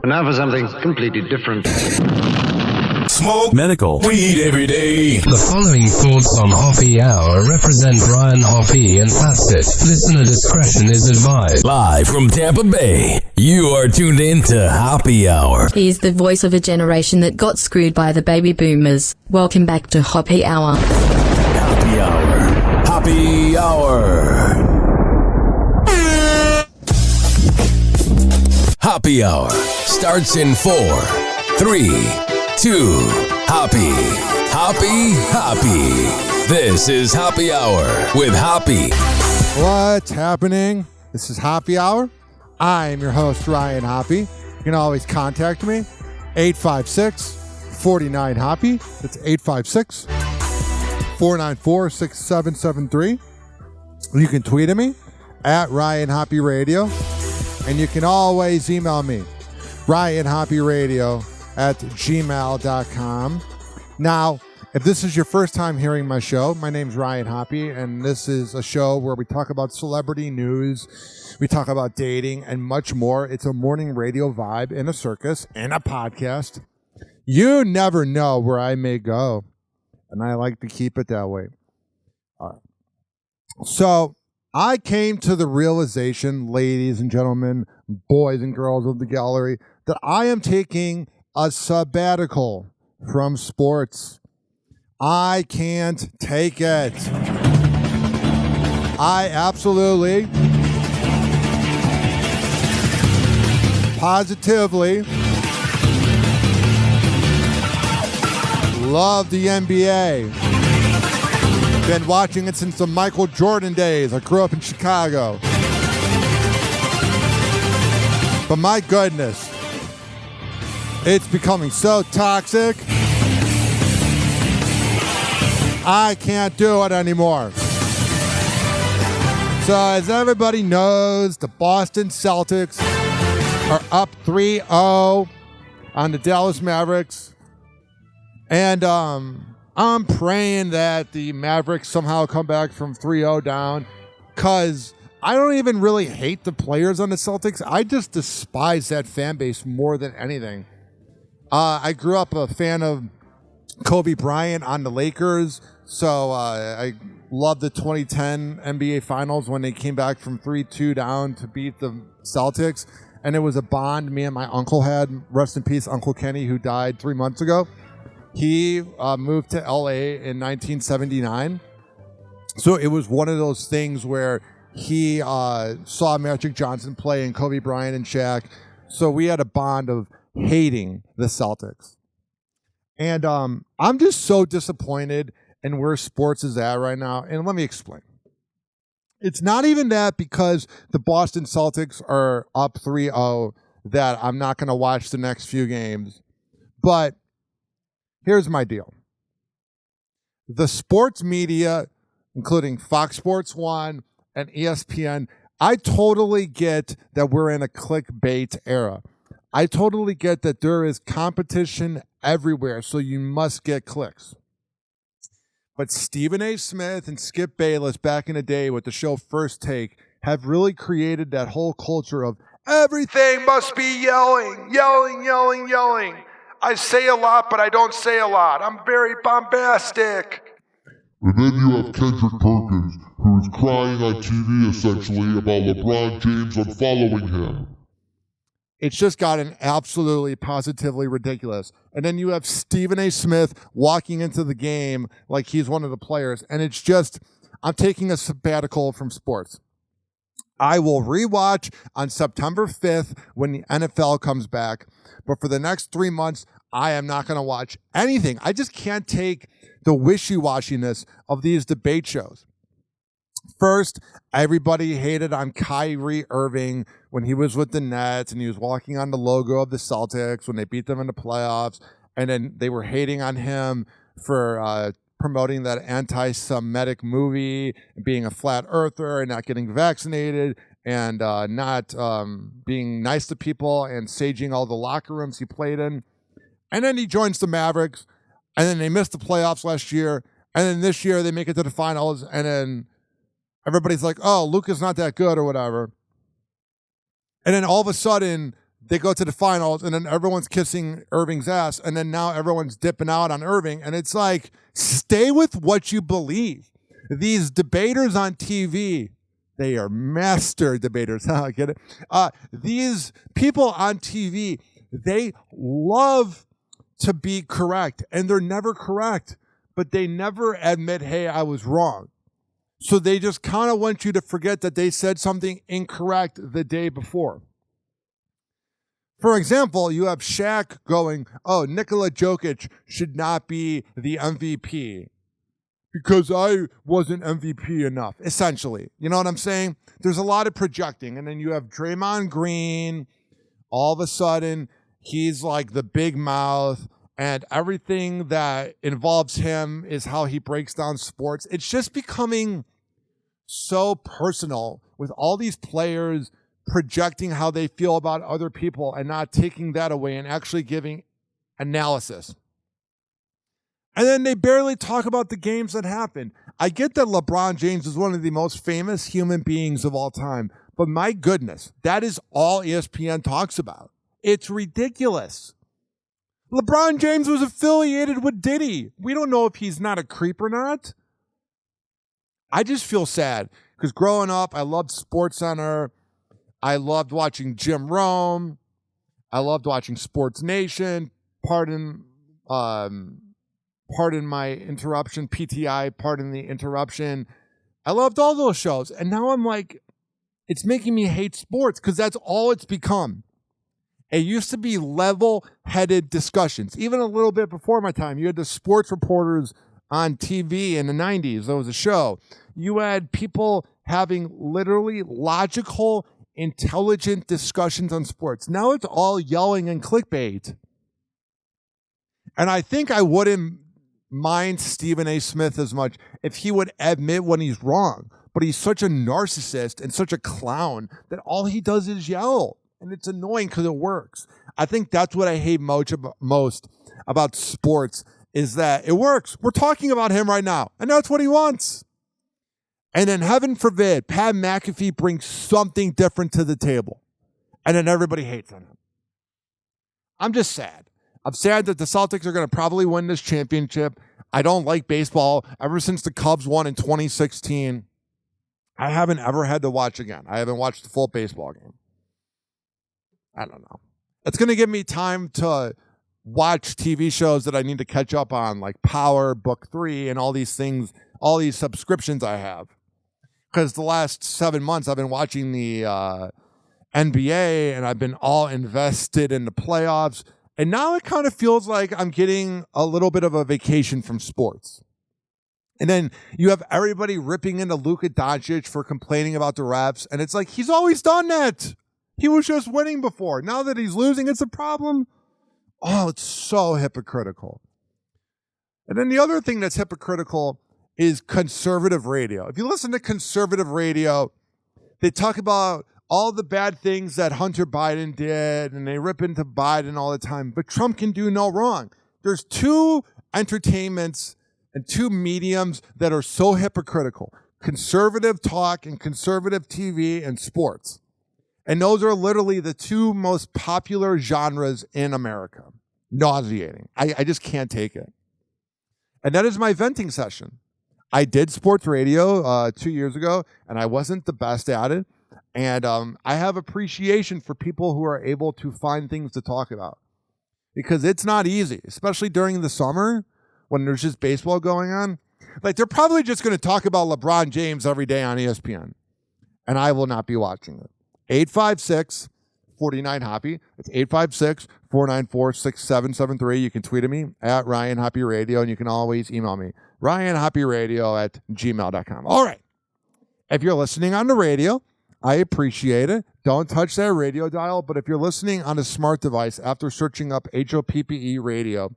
And now for something completely different. Smoke medical weed every day. The following thoughts on Hoppe Hour represent Ryan Hoppe and past it. Listener discretion is advised. Live from Tampa Bay, you are tuned in to Hoppe Hour. He is the voice of a generation that got screwed by the baby boomers. Welcome back to Hoppe Hour. Hoppe Hour. Hoppe Hour. Hoppe Hour starts in 4, 3, 2, Hoppe. Hoppe, Hoppe. This is Hoppe Hour with Hoppe. What's happening? This is Hoppe Hour. I am your host, Ryan Hoppe. You can always contact me, 856-49-HOPPE. That's 856-494-6773. You can tweet at me, at Ryan Hoppe Radio. And you can always email me, ryanhopperadio@gmail.com. Now, if this is your first time hearing my show, my name's Ryan Hoppe, and this is a show where we talk about celebrity news, we talk about dating, and much more. It's a morning radio vibe in a circus and a podcast. You never know where I may go, and I like to keep it that way. All right. So I came to the realization, ladies and gentlemen, boys and girls of the gallery, that I am taking a sabbatical from sports. I can't take it. I absolutely, positively love the NBA. Been watching it since the Michael Jordan days. I grew up in Chicago. But my goodness, it's becoming so toxic. I can't do it anymore. So as everybody knows, the Boston Celtics are up 3-0 on the Dallas Mavericks. And I'm praying that the Mavericks somehow come back from 3-0 down, because I don't even really hate the players on the Celtics. I just despise that fan base more than anything. I grew up a fan of Kobe Bryant on the Lakers, so I love the 2010 NBA Finals when they came back from 3-2 down to beat the Celtics, and it was a bond me and my uncle had. Rest in peace, Uncle Kenny, who died 3 months ago. He moved to LA in 1979. So it was one of those things where he saw Magic Johnson play and Kobe Bryant and Shaq. So we had a bond of hating the Celtics. And I'm just so disappointed in where sports is at right now. And let me explain. It's not even that because the Boston Celtics are up 3-0 that I'm not going to watch the next few games. But here's my deal. The sports media, including Fox Sports 1 and ESPN, I totally get that we're in a clickbait era. I totally get that there is competition everywhere, so you must get clicks. But Stephen A. Smith and Skip Bayless back in the day with the show First Take have really created that whole culture of everything must be yelling, yelling, yelling, yelling. I say a lot, but I don't say a lot. I'm very bombastic. And then you have Kendrick Perkins, who is crying on TV essentially about LeBron James unfollowing him. It's just gotten absolutely, positively ridiculous. And then you have Stephen A. Smith walking into the game like he's one of the players. And it's just, I'm taking a sabbatical from sports. I will rewatch on September 5th when the NFL comes back. But for the next 3 months, I am not going to watch anything. I just can't take the wishy-washiness of these debate shows. First, everybody hated on Kyrie Irving when he was with the Nets and he was walking on the logo of the Celtics when they beat them in the playoffs. And then they were hating on him for promoting that anti-Semitic movie, being a flat earther and not getting vaccinated and not being nice to people and saging all the locker rooms he played in. And then he joins the Mavericks, and then they missed the playoffs last year, and then this year they make it to the finals, and then everybody's like, oh, Luka's not that good or whatever. And then all of a sudden, they go to the finals, and then everyone's kissing Irving's ass, and then now everyone's dipping out on Irving. And it's like, stay with what you believe. These debaters on TV, they are master debaters. I get it. These people on TV, they love to be correct, and they're never correct, but they never admit, hey, I was wrong. So they just kind of want you to forget that they said something incorrect the day before. For example, you have Shaq going, oh, Nikola Jokic should not be the MVP because I wasn't MVP enough, essentially. You know what I'm saying? There's a lot of projecting. And then you have Draymond Green. All of a sudden, he's like the big mouth, and everything that involves him is how he breaks down sports. It's just becoming so personal with all these players projecting how they feel about other people and not taking that away and actually giving analysis. And then they barely talk about the games that happened. I get that LeBron James is one of the most famous human beings of all time, but my goodness, that is all ESPN talks about. It's ridiculous. LeBron James was affiliated with Diddy. We don't know if he's not a creep or not. I just feel sad because growing up, I loved SportsCenter. I loved watching Jim Rome. I loved watching Sports Nation. Pardon my interruption. PTI, pardon the interruption. I loved all those shows. And now I'm like, it's making me hate sports because that's all it's become. It used to be level-headed discussions. Even a little bit before my time, you had the sports reporters on TV in the 90s. There was a show. You had people having literally logical, intelligent discussions on sports. Now it's all yelling and clickbait. And I think I wouldn't mind Stephen A. Smith as much if he would admit when he's wrong. But he's such a narcissist and such a clown that all he does is yell. And it's annoying because it works. I think that's what I hate most about sports is that it works. We're talking about him right now, and that's what he wants. And then heaven forbid, Pat McAfee brings something different to the table, and then everybody hates on him. I'm just sad. I'm sad that the Celtics are going to probably win this championship. I don't like baseball. Ever since the Cubs won in 2016, I haven't ever had to watch again. I haven't watched the full baseball game. I don't know. It's going to give me time to watch TV shows that I need to catch up on, like Power, Book 3, and all these things, all these subscriptions I have. Because the last 7 months, I've been watching the NBA, and I've been all invested in the playoffs. And now it kind of feels like I'm getting a little bit of a vacation from sports. And then you have everybody ripping into Luka Doncic for complaining about the refs. And it's like, he's always done that. He was just winning before. Now that he's losing, it's a problem. Oh, it's so hypocritical. And then the other thing that's hypocritical is conservative radio. If you listen to conservative radio, they talk about all the bad things that Hunter Biden did, and they rip into Biden all the time. But Trump can do no wrong. There's two entertainments and two mediums that are so hypocritical. Conservative talk and conservative TV and sports. And those are literally the two most popular genres in America. Nauseating. I just can't take it. And that is my venting session. I did sports radio 2 years ago, and I wasn't the best at it. And I have appreciation for people who are able to find things to talk about. Because it's not easy, especially during the summer when there's just baseball going on. Like, they're probably just going to talk about LeBron James every day on ESPN. And I will not be watching it. 856-49-HOPPE. It's 856-494-6773. You can tweet at me at Ryan Hoppe Radio, and you can always email me, ryanhopperadio@gmail.com. All right. If you're listening on the radio, I appreciate it. Don't touch that radio dial. But if you're listening on a smart device after searching up HOPPE radio,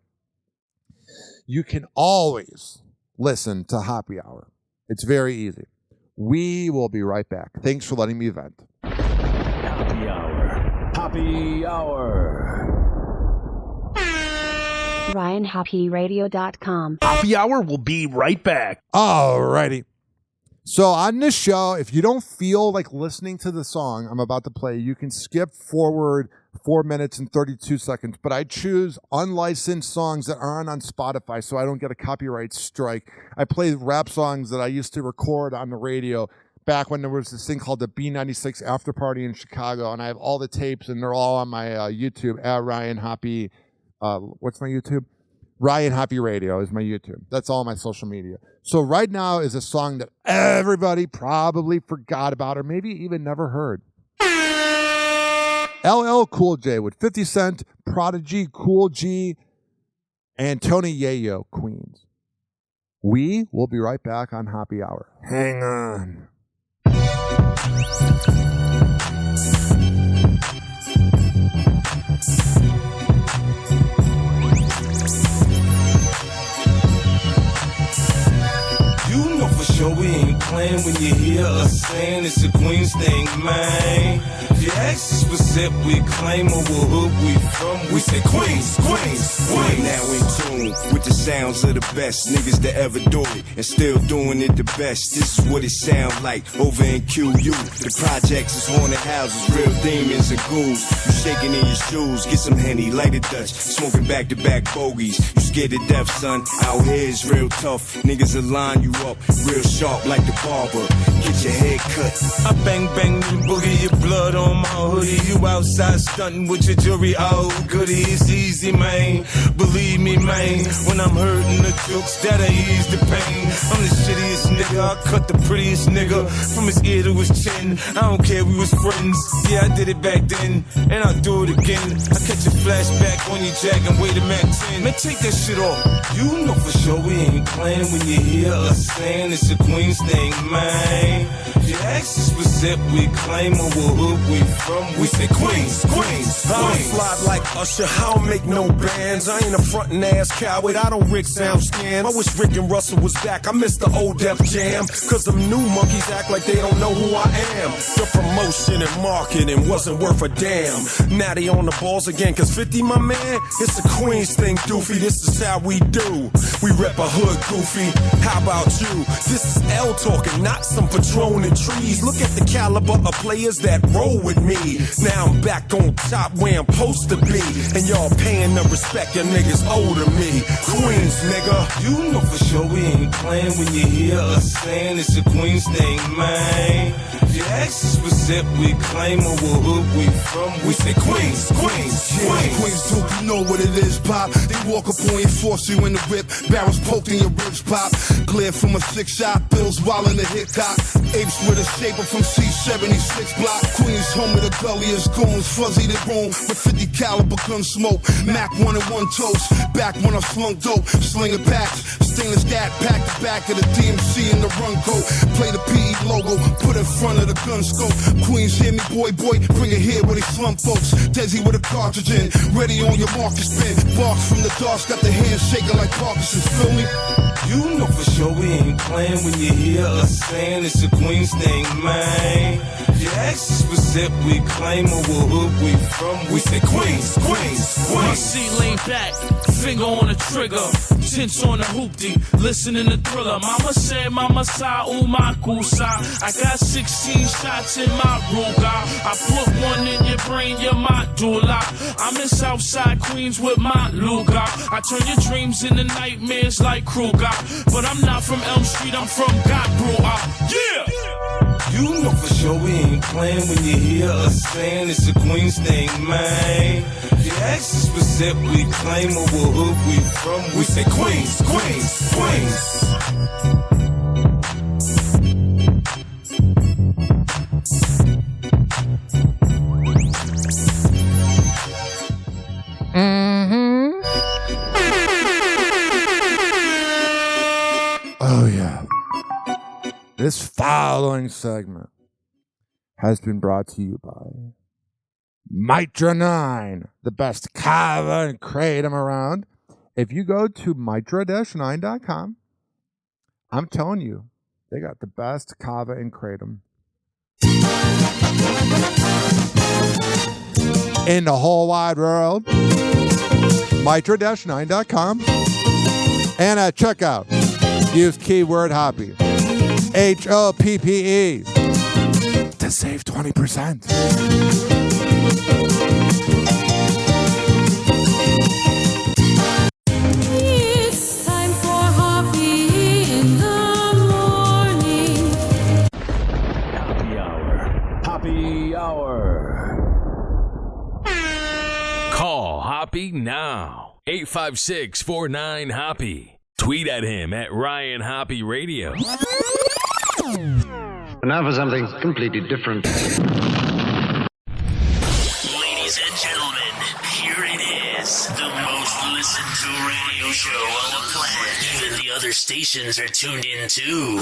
you can always listen to Hoppe Hour. It's very easy. We will be right back. Thanks for letting me vent. Hoppe Hour. Hoppe Hour. RyanHoppeRadio.com. Hoppe Hour will be right back. All righty. So on this show, if you don't feel like listening to the song I'm about to play, you can skip forward 4 minutes and 32 seconds. But I choose unlicensed songs that aren't on Spotify so I don't get a copyright strike. I play rap songs that I used to record on the radio back when there was this thing called the B96 After Party in Chicago, and I have all the tapes, and they're all on my YouTube at Ryan Hoppe. What's my YouTube? Ryan Hoppe Radio is my YouTube. That's all my social media. So right now is a song that everybody probably forgot about or maybe even never heard. LL Cool J with 50 Cent, Prodigy, Cool G, and Tony Yayo, Queens. We will be right back on Hoppe Hour. Hang on. You know for sure we ain't playing when you hear us saying it's a Queens thing, man. If you ask us what set we claim or what hood we from, we say Queens, Queens, Queens. Now in tune with the sounds of the best niggas that ever do it and still doing it the best. This is what it sound like over in QU. The projects is haunted houses, real demons and ghouls. You shaking in your shoes, get some Henny, light a Dutch, smoking back-to-back bogeys. You scared to death, son, out here is real tough. Niggas will line you up, real sharp like the barber. Get your head cut. I bang bang you boogie, your blood on my hoodie. You outside stunting with your jewelry, oh goody, it's easy, man. Believe me, man, when I'm hurting the jokes, that'll ease the pain. I'm the shittiest nigga, I cut the prettiest nigga from his ear to his chin. I don't care, we was friends. Yeah, I did it back then, and I'll do it again. I catch a flashback on your jack and wait a Mac 10. Man, take that shit off. You know for sure we ain't playing when you hear us saying it's a Queens thing, man. If you ask us what set we claim or what hood we from, we say Queens, Queens, Queens. I don't fly like Usher, I don't make no bands. I ain't a frontin' ass coward, I don't Rick sound scam. I wish Rick and Russell was back, I miss the old Def Jam. Cause them new monkeys act like they don't know who I am. The promotion and marketing wasn't worth a damn. Now they on the balls again, cause 50 my man, it's a Queens thing, doofy, this is how we do. We rep a hood, goofy, how about you? This is L talking, not some Patron and trees. Look at the caliber of players that roll with me. Now I'm back on top where I'm supposed to be, and y'all paying the respect your niggas owe to me. Queens, nigga. You know for sure we ain't playing when you hear us saying it's a Queens thing, man. If you ask us what set we claim or what hood we from, we say Queens, Queens, Queens. Queens, don't you know what it is, Pop? They walk up on you, force you in the whip, barrels poked in your ribs, Pop. Glare from a 6-shot, bills while in the hit cock. Apes with a shaper from C76 block. Queens, home of the gulliest goons, fuzzy they roam with 50 caliber gun smoke. Mac 1 and 1 toast, back when I slung dope, slinging packs. Stainless gat, pack the back of the DMC in the run coat. Play the PE logo, put in front of the gun scope. Queens, hear me, boy, bring it here where they slump folks. Desi with a cartridge in, ready on your market spin. Barks from the dark, got the hands shaking like Parkinson's, feel me? You know for sure we ain't playing when you hear us saying it's a Queens thing, man. If you ask us what set we claim or what hood we from, we say Queens, Queens, Queens. My seat laid back, finger on the trigger, tints on the hoopty, listening to Thriller. Mama said, Mama sa, my kusa. I got 16 shots in my Ruger. I put one in your brain, you're my doula. I'm in Southside Queens with my Luger. I turn your dreams into nightmares like Kruger. But I'm not from Elm Street, I'm from Godbrew. Yeah! You know for sure we ain't playing when you hear us saying it's a Queens thing, man. If you ask us what set we claim or what hood we from, we say Queens, Queens, Queens. Oh, yeah. This following segment has been brought to you by Mitra 9, the best kava and kratom around. If you go to mitra-9.com, I'm telling you, they got the best kava and kratom in the whole wide world. Mitra-9.com. And at checkout, use keyword Hoppe. HOPPE to save 20%. It's time for Hoppe in the morning. Happy Hour. Happy Hour. Call Hoppe now. 856-49-HOPPE. Tweet at him at Ryan Hoppe Radio. Now for something completely different. Ladies and gentlemen, here it is. The most listened to radio show on the planet. Even the other stations are tuned in too.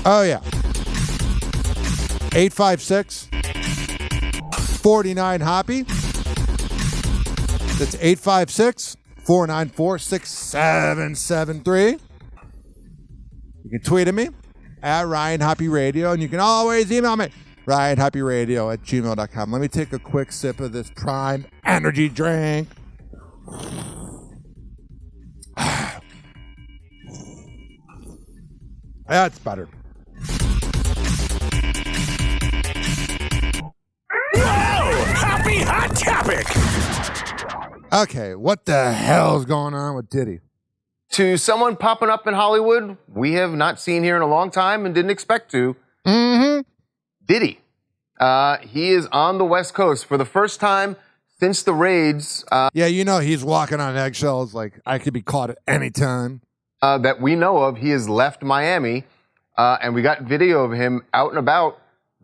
Oh, yeah. 856-49-HOPPE. That's 856-494-6773. You can tweet at me at Ryan Hoppe Radio, and you can always email me, ryanhopperadio@gmail.com. Let me take a quick sip of this Prime energy drink. That's better. Whoa! Happy Hot Topic! Okay, what the hell's going on with Diddy? To someone popping up in Hollywood we have not seen here in a long time and didn't expect to. Mm-hmm. Diddy. He is on the West Coast for the first time since the raids. Yeah, you know he's walking on eggshells like I could be caught at any time. That we know of. He has left Miami, and we got video of him out and about,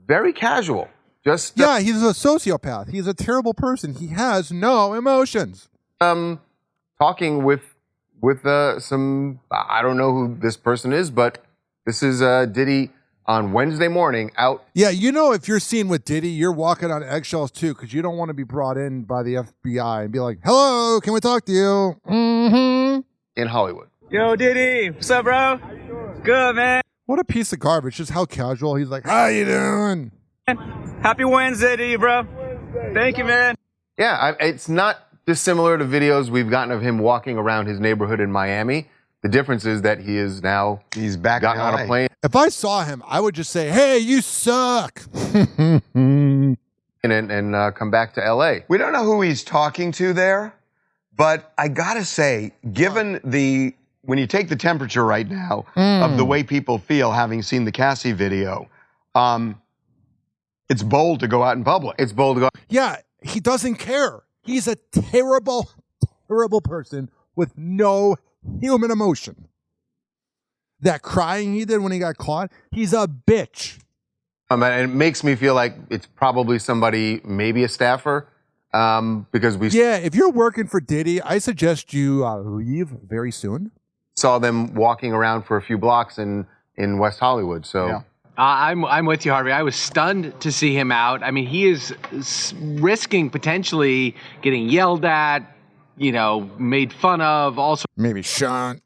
very casual. Just yeah, he's a sociopath. He's a terrible person. He has no emotions. Talking with some, I don't know who this person is, but this is Diddy on Wednesday morning out. Yeah, you know if you're seen with Diddy, you're walking on eggshells too, because you don't want to be brought in by the FBI and be like, hello, can we talk to you? Mm-hmm. In Hollywood. Yo, Diddy, what's up, bro? Good, man. What a piece of garbage. Just how casual. He's like, how you doing? Happy Wednesday to you, bro. Thank you, man. Yeah, it's not dissimilar to videos we've gotten of him walking around his neighborhood in Miami. The difference is that he is now back gotten on a plane. If I saw him, I would just say, hey, you suck. and come back to L.A. We don't know who he's talking to there, but I gotta say, given when you take the temperature right now of the way people feel having seen the Cassie video, it's bold to go out in public. It's bold to go. Yeah, he doesn't care. He's a terrible, terrible person with no human emotion. That crying he did when he got caught, he's a bitch. And it makes me feel like it's probably somebody, maybe a staffer, because we Yeah, if you're working for Diddy, I suggest you leave very soon. Saw them walking around for a few blocks in West Hollywood. So. Yeah. I'm with you, Harvey. I was stunned to see him out. I mean, he is risking potentially getting yelled at, made fun of, also maybe shot.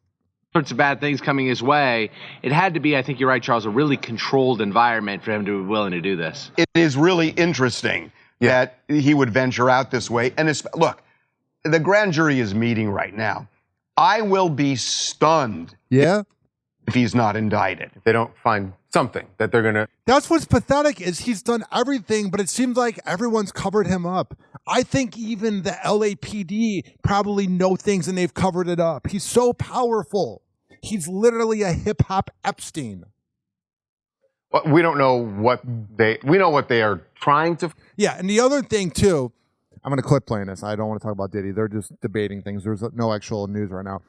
Sorts of bad things coming his way. It had to be, I think you're right, Charles, a really controlled environment for him to be willing to do this. It is really interesting that he would venture out this way. And look, the grand jury is meeting right now. I will be stunned. Yeah. If he's not indicted. If they don't find something that they're going to. That's what's pathetic is he's done everything, but it seems like everyone's covered him up. I think even the LAPD probably know things and they've covered it up. He's so powerful. He's literally a hip-hop Epstein. Well, we don't know we know what they are trying to. Yeah, and the other thing too, I'm going to quit playing this. I don't want to talk about Diddy. They're just debating things. There's no actual news right now.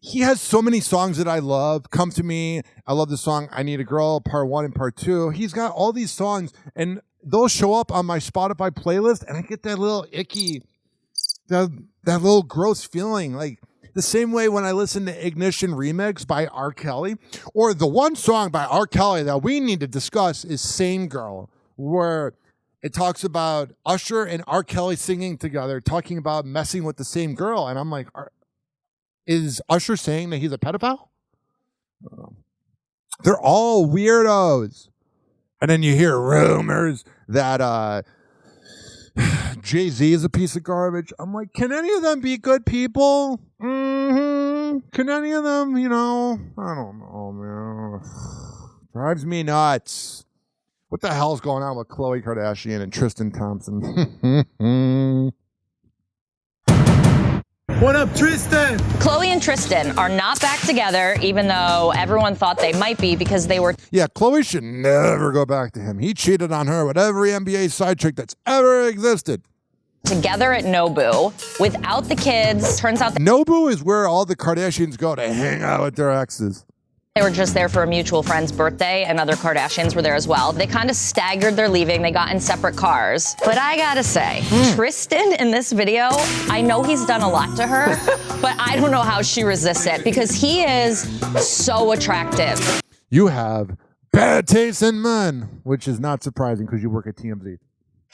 He has so many songs that I love. Come to Me. I love the song I Need a Girl, part 1 and part 2. He's got all these songs, and those show up on my Spotify playlist, and I get that little icky, that little gross feeling. Like the same way when I listen to Ignition Remix by R. Kelly, or the one song by R. Kelly that we need to discuss is Same Girl, where it talks about Usher and R. Kelly singing together, talking about messing with the same girl. And I'm like, is Usher saying that he's a pedophile? They're all weirdos. And then you hear rumors that Jay-Z is a piece of garbage. I'm like, can any of them be good people? Mm-hmm. Can any of them, I don't know, man. Drives me nuts. What the hell's going on with Khloe Kardashian and Tristan Thompson? What up, Tristan? Khloe and Tristan are not back together, even though everyone thought they might be because they were. Yeah, Khloe should never go back to him. He cheated on her with every NBA side chick that's ever existed. Together at Nobu without the kids. Turns out Nobu is where all the Kardashians go to hang out with their exes. they were just there for a mutual friend's birthday, and other Kardashians were there as well. They kind of staggered their leaving. They got in separate cars. But I gotta say, Tristan in this video, I know he's done a lot to her, but I don't know how she resists it because he is so attractive. You have bad taste in men, which is not surprising because you work at TMZ.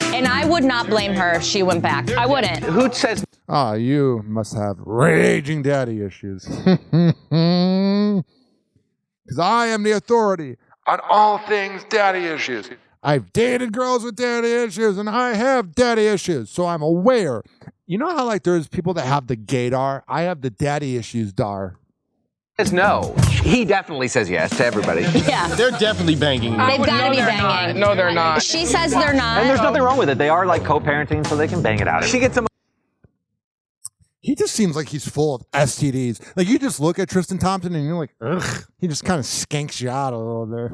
And I would not blame her if she went back. I wouldn't. Who says? Ah, you must have raging daddy issues. Because I am the authority on all things daddy issues. I've dated girls with daddy issues, and I have daddy issues, so I'm aware. You know how like there's people that have the gaydar? I have the daddy issues dar. Says no. He definitely says yes to everybody. Yeah. They're definitely banging. They've got to be banging. No, they're not. She says they're not. And there's nothing wrong with it. They are like co-parenting, so they can bang it out. She gets some. He just seems like he's full of STDs. Like you just look at Tristan Thompson and you're like, ugh. He just kind of skanks you out a little bit.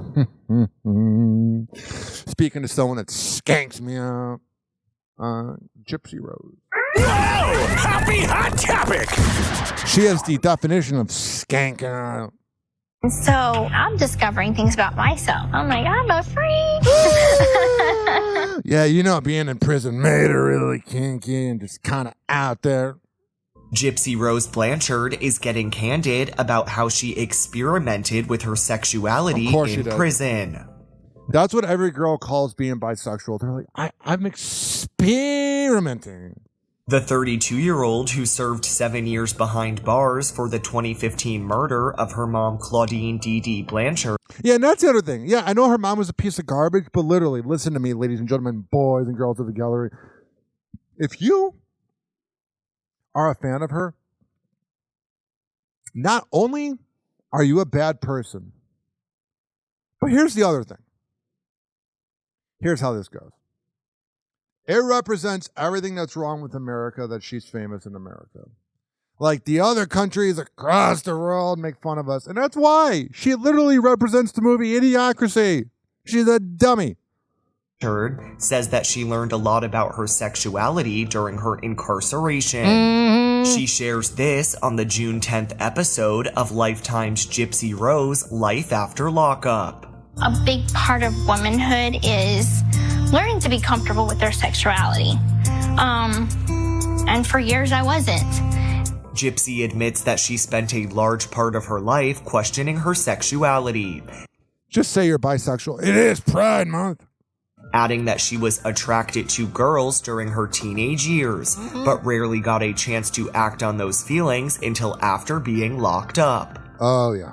Speaking of someone that skanks me out, Gypsy Rose. Whoa! Happy hot topic! She has the definition of skanking out. So I'm discovering things about myself. I'm like, I'm a freak. Yeah, you know, being in prison made her really kinky and just kind of out there. Gypsy Rose Blanchard is getting candid about how she experimented with her sexuality in prison. That's what every girl calls being bisexual. They're like, I'm experimenting. The 32-year-old who served 7 years behind bars for the 2015 murder of her mom, Claudine D.D. Blanchard. Yeah, and that's the other thing. Yeah, I know her mom was a piece of garbage, but literally, listen to me, ladies and gentlemen, boys and girls of the gallery. If you are a fan of her, not only are you a bad person, but here's the other thing. Here's how this goes. It represents everything that's wrong with America, that she's famous in America. Like the other countries across the world make fun of us. And that's why she literally represents the movie Idiocracy. She's a dummy. Says that she learned a lot about her sexuality during her incarceration. She shares this on the June 10th episode of Lifetime's Gypsy Rose Life After Lockup. A big part of womanhood is learning to be comfortable with their sexuality. And for years I wasn't. Gypsy admits that she spent a large part of her life questioning her sexuality. Just say you're bisexual. It is Pride Month. Adding that she was attracted to girls during her teenage years, but rarely got a chance to act on those feelings until after being locked up. Oh, yeah.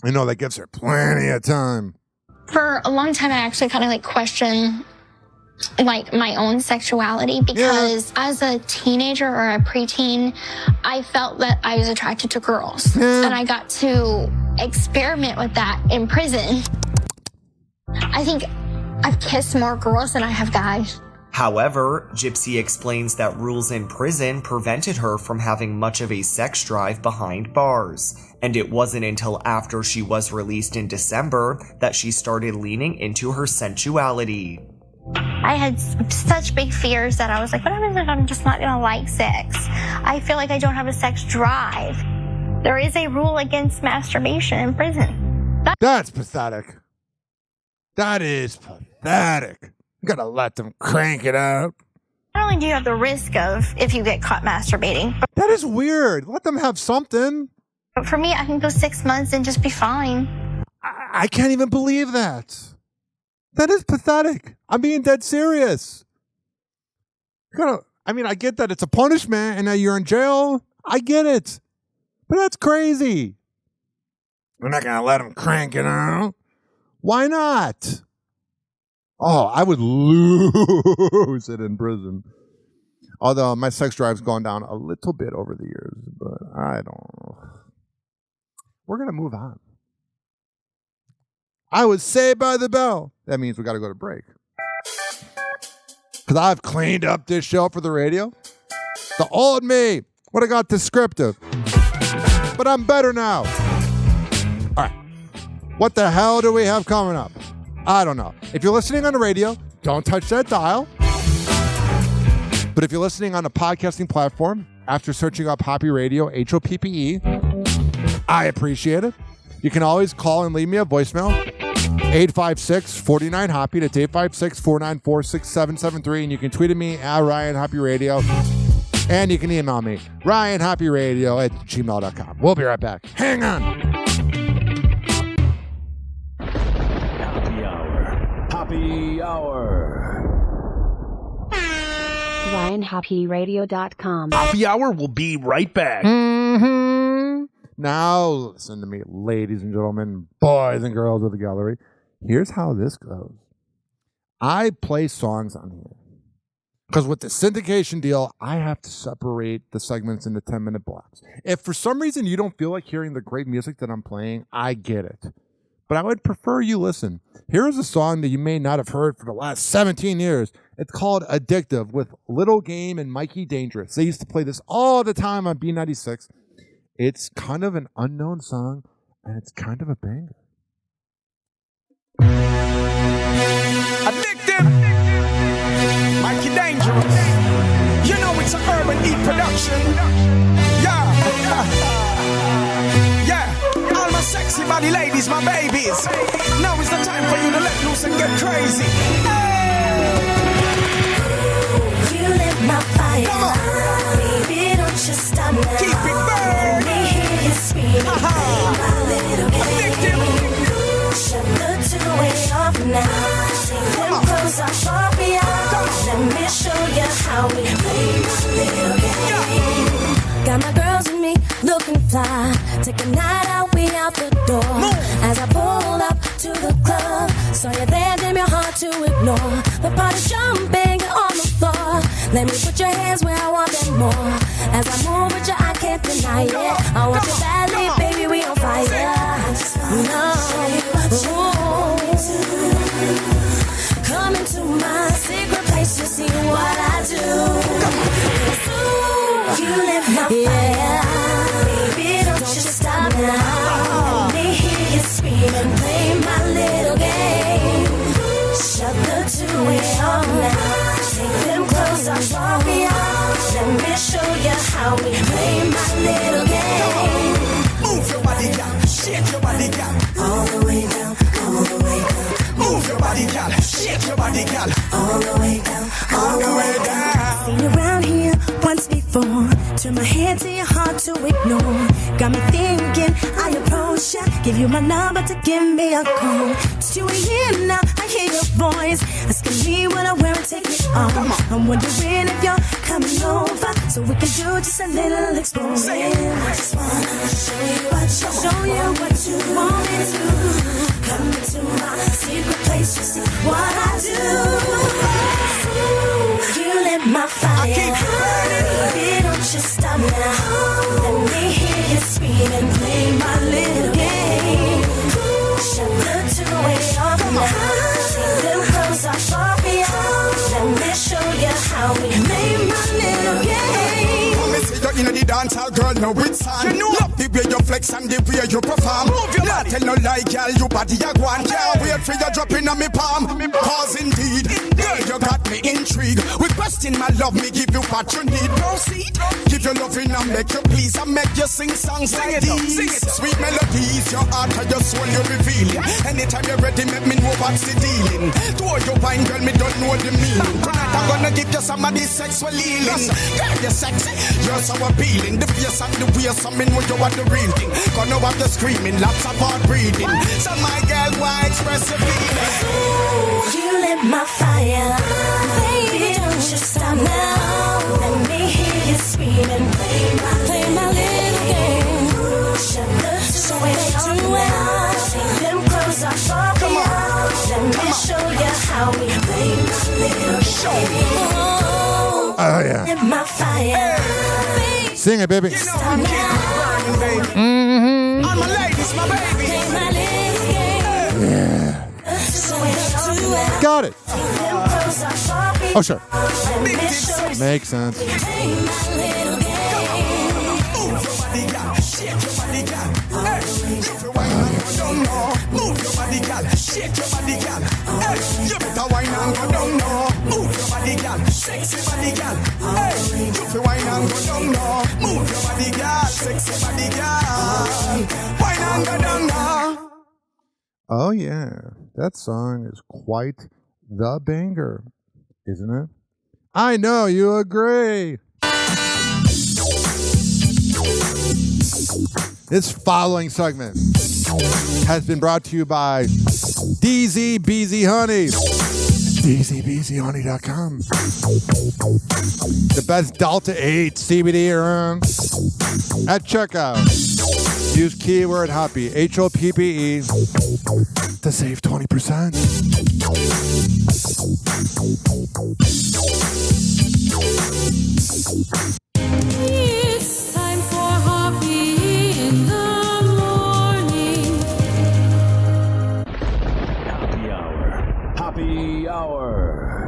I know that gives her plenty of time. For a long time I actually kind of like questioned like my own sexuality because as a teenager or a preteen, I felt that I was attracted to girls. And I got to experiment with that in prison. I think I've kissed more girls than I have guys. However, Gypsy explains that rules in prison prevented her from having much of a sex drive behind bars, and it wasn't until after she was released in December that she started leaning into her sensuality. I had such big fears that I was like, what happens if I'm just not gonna like sex? I feel like I don't have a sex drive. There is a rule against masturbation in prison. That's pathetic. That is pathetic. You gotta let them crank it out. Not only do you have the risk of if you get caught masturbating. That is weird. Let them have something. But for me, I can go 6 months and just be fine. I can't even believe that. That is pathetic. I'm being dead serious. I mean, I get that it's a punishment and that you're in jail. I get it. But that's crazy. We're not gonna let them crank it out. Why not? Oh, I would lose it in prison. Although my sex drive's gone down a little bit over the years, but I don't know. We're going to move on. I was saved by the bell. That means we got to go to break. Because I've cleaned up this show for the radio. The old me would have got descriptive. But I'm better now. All right. What the hell do we have coming up? I don't know. If you're listening on the radio, don't touch that dial. But if you're listening on a podcasting platform, after searching up Hoppe Radio, Hoppe, I appreciate it. You can always call and leave me a voicemail. 856-49-HOPPE. That's 856-494-6773. And you can tweet at me at Ryan Hoppe Radio. And you can email me, ryanhopperadio@gmail.com. We'll be right back. Hang on. Hoppe Hour. RyanHoppeRadio.com. Hoppe Hour will be right back. Mm-hmm. Now, listen to me, ladies and gentlemen, boys and girls of the gallery. Here's how this goes. I play songs on here. Because with the syndication deal, I have to separate the segments into 10-minute blocks. If for some reason you don't feel like hearing the great music that I'm playing, I get it. But I would prefer you listen. Here is a song that you may not have heard for the last 17 years. It's called Addictive with Little Game and Mikey Dangerous. They used to play this all the time on B96. It's kind of an unknown song, and it's kind of a banger. Addictive, Mikey Dangerous. You know it's an urban heat production. Yeah. Yeah. All my sexy body ladies, my babies. Now is the time for you to let loose and get crazy. You lit my fire. Baby, don't you stop now. Keep it burning. Let me hear you screaming. Play my little game. Shut the two-way off now. Take them clothes off me out. Let me show you how we play my little game. Got my girls and me looking fly. Take a night out, we out the door. As I pulled up to the club, saw you there, damn your hard to ignore. The party's jumping on the floor. Let me put your hands where I want them more. As I move with you, I can't deny it. I want you badly, baby, we on fire. No, come into my secret place to see what I do. You lit my fire. Baby, don't you stop now. Let me hear you scream and play my little game. Shut the two-way off now. Take them clothes off me out. Let me show you how we play my little game. Move your body, girl. Shake your body, girl. All the way down, all the way down. Move your body, girl. Shake your body, girl. All the way down, all the way down. Seen you around here once before. Turn my head to your heart to ignore. Got me thinking I approach ya. Give you my number to give me a call. It's you here now, I hear your voice. Asking me what I wear and take me off. I'm wondering if you're coming over, so we can do just a little exploring. I just wanna show you what you want me to. Come into my secret place to see what I do. You lit my fire. Baby, don't you stop now. Let me hear you scream and play my little game. Shut the two-way off now. Take them clothes off me out. Let me show you how we play my little game. You know the dancehall girl, no it's on. You know love the way you flex and the way you perform. Move your body. Tell no lie, girl, you body a go on. Can't wait for you dropping on me palm. Cause indeed, girl, you got me intrigued. Requesting my love, me give you what you need. Proceed. Give your loving and make you please. And make you sing songs like these. Sing it. Sweet melodies, your heart and your soul you revealing. Anytime you're ready, make me know what's the dealing. Throw your wine, girl, me don't know the meaning. Tonight I'm gonna give you some of this sexual healing. Girl, you're sexy, you're so appealing. The face and the way, some in when you want the real thing. Gonna have the screaming, lots of hard breathing. So my girl, why express your feelings? You lit my fire. Baby, don't you stop now. Let me hear you scream and play my little game. Shut the two-way off now. Take them clothes off me out. Let me show you how we play my little game. Oh, yeah. Lit my fire. Sing it, baby. Stop now. Mm-hmm. All my ladies, my baby. Play my little game. Yeah. Got it. Oh, sure. Makes sense. Move your body, girl. Shake your body, girl. Hey, you better wine and go down now. Move your body, girl. Sexy body, girl. Hey, you feel wine and go down now. Move your body, girl. Sexy body, girl. Wine and go down now. Oh, yeah. That song is quite the banger, isn't it? I know you agree. This following segment has been brought to you by DZBZ Honey. DZBZHoney.com. The best Delta 8 CBD around. At checkout, use keyword Hoppe, HOPPE, to save 20%. It's time for Hoppe in the morning. Happy Hour. Happy Hour.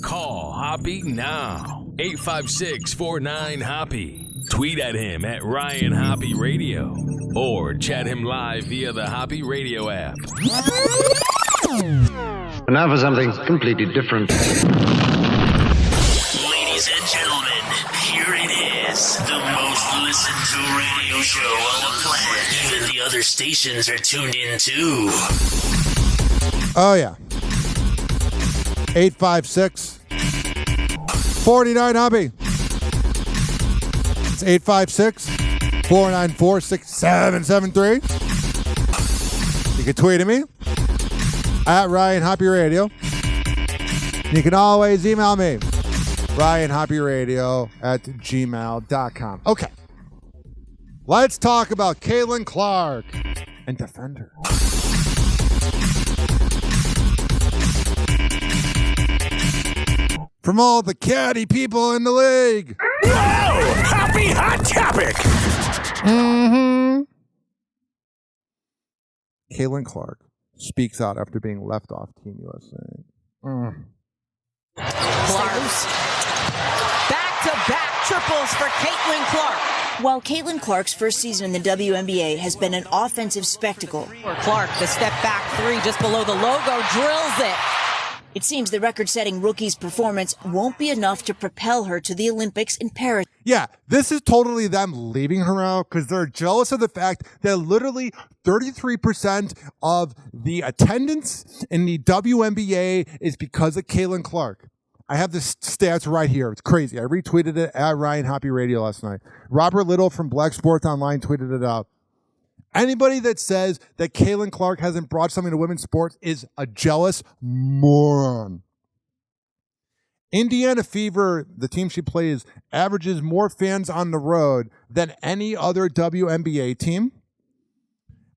Call Hoppe now. 856-49-HOPPE. Tweet at him at Ryan Hoppe Radio. Or chat him live via the Hoppe Radio app. And now for something completely different. Ladies and gentlemen, here it is. The most listened to radio show on the planet. Even the other stations are tuned in too. Oh, yeah. 856-49-HOPPE. It's 856-494-6773. You can tweet at me at Ryan Hoppe Radio. You can always email me, RyanHoppeRadio@gmail.com. Okay. Let's talk about Caitlin Clark and Defender. From all the catty people in the league. Whoa! Happy hot topic! Mm-hmm. Caitlin Clark speaks out after being left off Team USA. Clark's back-to-back triples for Caitlin Clark. While Caitlin Clark's first season in the WNBA has been an offensive spectacle. Clark, the step-back three just below the logo, drills it. It seems the record-setting rookie's performance won't be enough to propel her to the Olympics in Paris. Yeah, this is totally them leaving her out because they're jealous of the fact that literally 33% of the attendance in the WNBA is because of Caitlin Clark. I have the stats right here. It's crazy. I retweeted it at Ryan Hoppe Radio last night. Robert Little from Black Sports Online tweeted it out. Anybody that says that Caitlin Clark hasn't brought something to women's sports is a jealous moron. Indiana Fever, the team she plays, averages more fans on the road than any other WNBA team.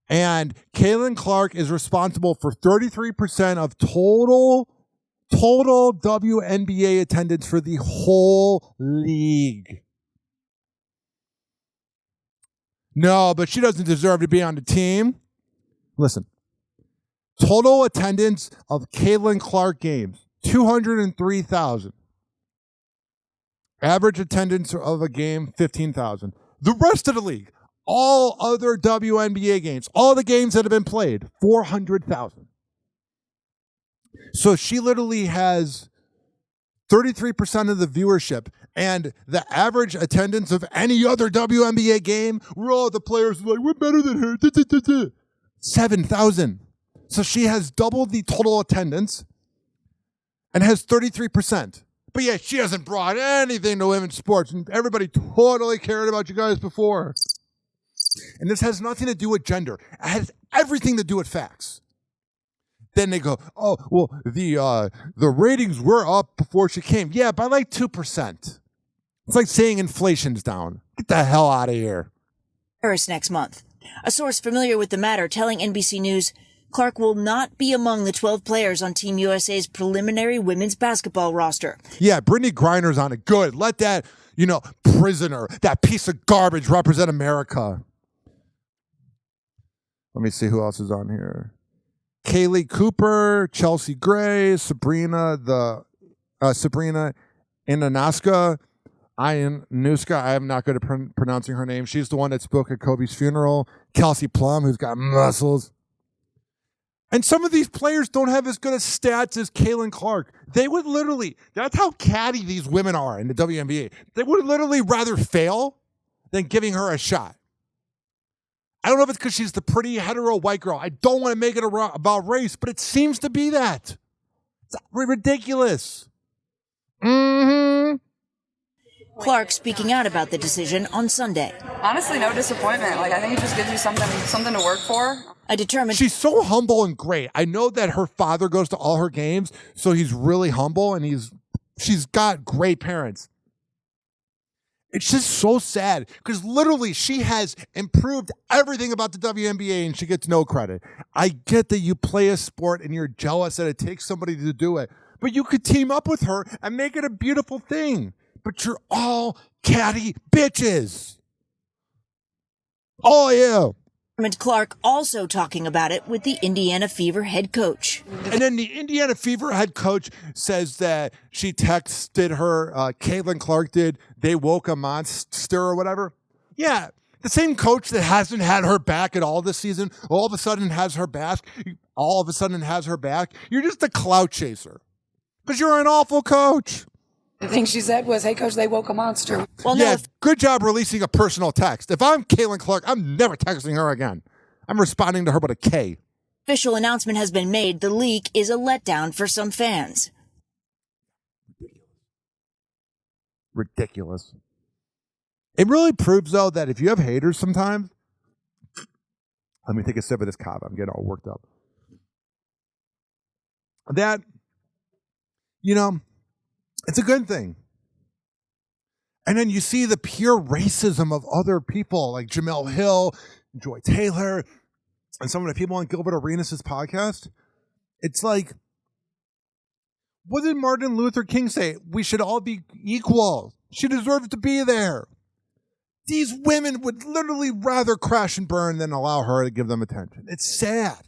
And Caitlin Clark is responsible for 33% of total WNBA attendance for the whole league. No, but she doesn't deserve to be on the team. Listen, total attendance of Caitlin Clark games, 203,000. Average attendance of a game, 15,000. The rest of the league, all other WNBA games, all the games that have been played, 400,000. So she literally has 33% of the viewership, and the average attendance of any other WNBA game, the players are like, we're better than her. 7,000. So she has doubled the total attendance and has 33%. But yeah, she hasn't brought anything to women's sports, and everybody totally cared about you guys before. And this has nothing to do with gender. It has everything to do with facts. Then they go, oh, well, the ratings were up before she came. Yeah, by like 2%. It's like saying inflation's down. Get the hell out of here. Paris next month. A source familiar with the matter telling NBC News Clark will not be among the 12 players on Team USA's preliminary women's basketball roster. Yeah, Brittany Griner's on it. Good. Let that, prisoner, that piece of garbage represent America. Let me see who else is on here. Kaylee Cooper, Chelsea Gray, Sabrina Ionanuska. I am not good at pronouncing her name. She's the one that spoke at Kobe's funeral. Kelsey Plum, who's got muscles. And some of these players don't have as good a stats as Caitlin Clark. They would literally, that's how catty these women are in the WNBA. They would literally rather fail than giving her a shot. I don't know if it's because she's the pretty hetero white girl. I don't want to make it about race, but it seems to be that. It's ridiculous. Mm-hmm. Clark speaking out about the decision on Sunday. Honestly, no disappointment. I think it just gives you something to work for. She's so humble and great. I know that her father goes to all her games, so he's really humble and she's got great parents. It's just so sad because literally she has improved everything about the WNBA and she gets no credit. I get that you play a sport and you're jealous that it takes somebody to do it, but you could team up with her and make it a beautiful thing. But you're all catty bitches. All you. Clark also talking about it with the Indiana Fever head coach. And then the Indiana Fever head coach says that she texted her, Caitlin Clark did, they woke a monster or whatever. Yeah, the same coach that hasn't had her back at all this season, all of a sudden has her back. You're just a clout chaser because you're an awful coach. The thing she said was, hey, coach, they woke a monster. Well, yeah, good job releasing a personal text. If I'm Caitlin Clark, I'm never texting her again. I'm responding to her with a K. Official announcement has been made. The leak is a letdown for some fans. Ridiculous. It really proves, though, that if you have haters sometimes, let me take a sip of this kava. I'm getting all worked up. That, it's a good thing. And then you see the pure racism of other people like Jamel Hill, Joy Taylor, and some of the people on Gilbert Arenas' podcast. It's like, what did Martin Luther King say? We should all be equal. She deserves to be there. These women would literally rather crash and burn than allow her to give them attention. It's sad.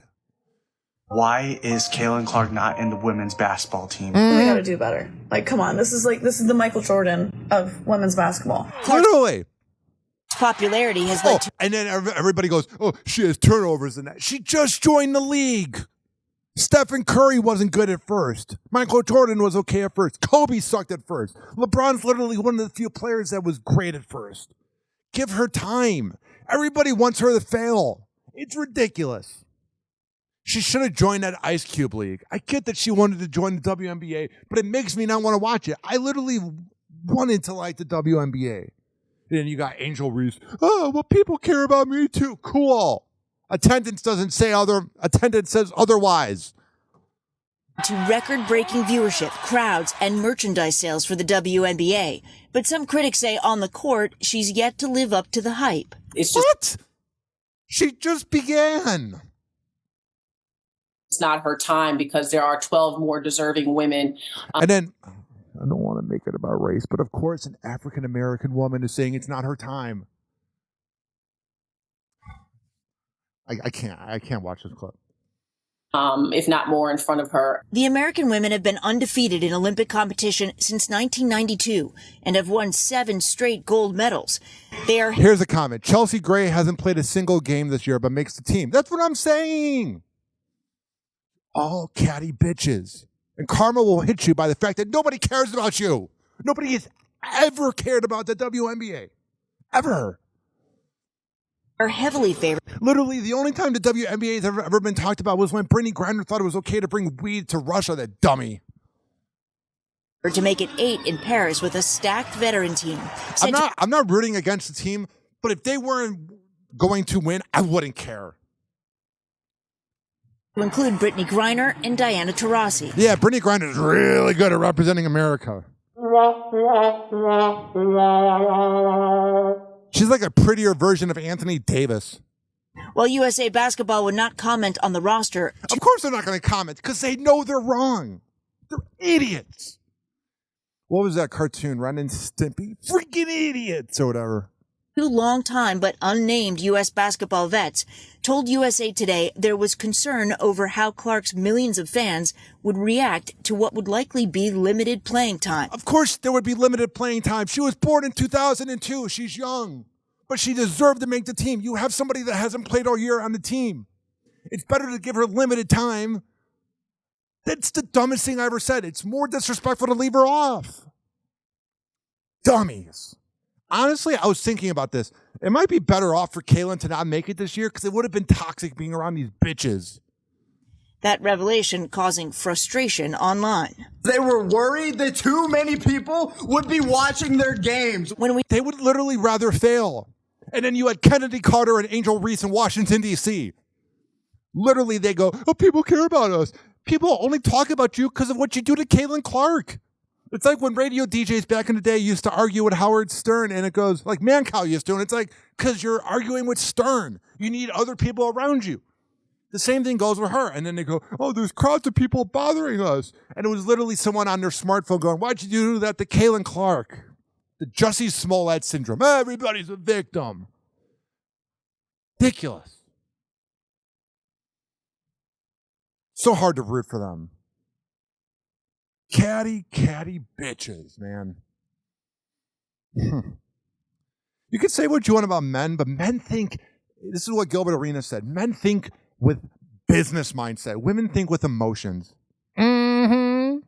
Why is Caitlin Clark not in the women's basketball team? We gotta do better. Come on, this is the Michael Jordan of women's basketball. Literally. Popularity has led to... And then everybody goes, oh, she has turnovers and that. She just joined the league. Stephen Curry wasn't good at first. Michael Jordan was okay at first. Kobe sucked at first. LeBron's literally one of the few players that was great at first. Give her time. Everybody wants her to fail. It's ridiculous. She should have joined that Ice Cube League. I get that she wanted to join the WNBA, but it makes me not want to watch it. I literally wanted to like the WNBA. And then you got Angel Reese. Oh, well, people care about me too. Cool. Attendance says otherwise. To record-breaking viewership, crowds, and merchandise sales for the WNBA. But some critics say on the court, she's yet to live up to the hype. What? She just began. It's not her time because there are 12 more deserving women. And then, I don't want to make it about race, but of course an African-American woman is saying it's not her time. I can't watch this clip. If not more in front of her. The American women have been undefeated in Olympic competition since 1992 and have won 7 straight gold medals. Here's a comment. Chelsea Gray hasn't played a single game this year, but makes the team. That's what I'm saying. All catty bitches. And karma will hit you by the fact that nobody cares about you. Nobody has ever cared about the WNBA. Ever. Are heavily favored. Literally, the only time the WNBA has ever been talked about was when Brittany Griner thought it was okay to bring weed to Russia, that dummy. To make it 8 in Paris with a stacked veteran team. I'm not rooting against the team, but if they weren't going to win, I wouldn't care. To include Brittany Griner and Diana Taurasi. Yeah, Brittany Griner is really good at representing America. She's like a prettier version of Anthony Davis. While USA Basketball would not comment on the roster. Of course they're not going to comment because they know they're wrong. They're idiots. What was that cartoon? Ren and Stimpy? Freaking idiots or whatever. Two long-time but unnamed U.S. basketball vets told USA Today there was concern over how Clark's millions of fans would react to what would likely be limited playing time. Of course there would be limited playing time. She was born in 2002. She's young. But she deserved to make the team. You have somebody that hasn't played all year on the team. It's better to give her limited time. That's the dumbest thing I ever said. It's more disrespectful to leave her off. Dummies. Honestly, I was thinking about this. It might be better off for Kaylin to not make it this year because it would have been toxic being around these bitches. That revelation causing frustration online. They were worried that too many people would be watching their games. They would literally rather fail. And then you had Kennedy Carter and Angel Reese in Washington, D.C. Literally, they go, oh, people care about us. People only talk about you because of what you do to Caitlin Clark. It's like when radio DJs back in the day used to argue with Howard Stern, and it goes, like Mancow used to, and it's like, because you're arguing with Stern. You need other people around you. The same thing goes with her. And then they go, oh, there's crowds of people bothering us. And it was literally someone on their smartphone going, why'd you do that to Caitlin Clark? The Jussie Smollett syndrome. Everybody's a victim. Ridiculous. So hard to root for them. Catty bitches, man. You can say what you want about men, but men think, this is what Gilbert Arenas said, men think with business mindset. Women think with emotions. Mm-hmm.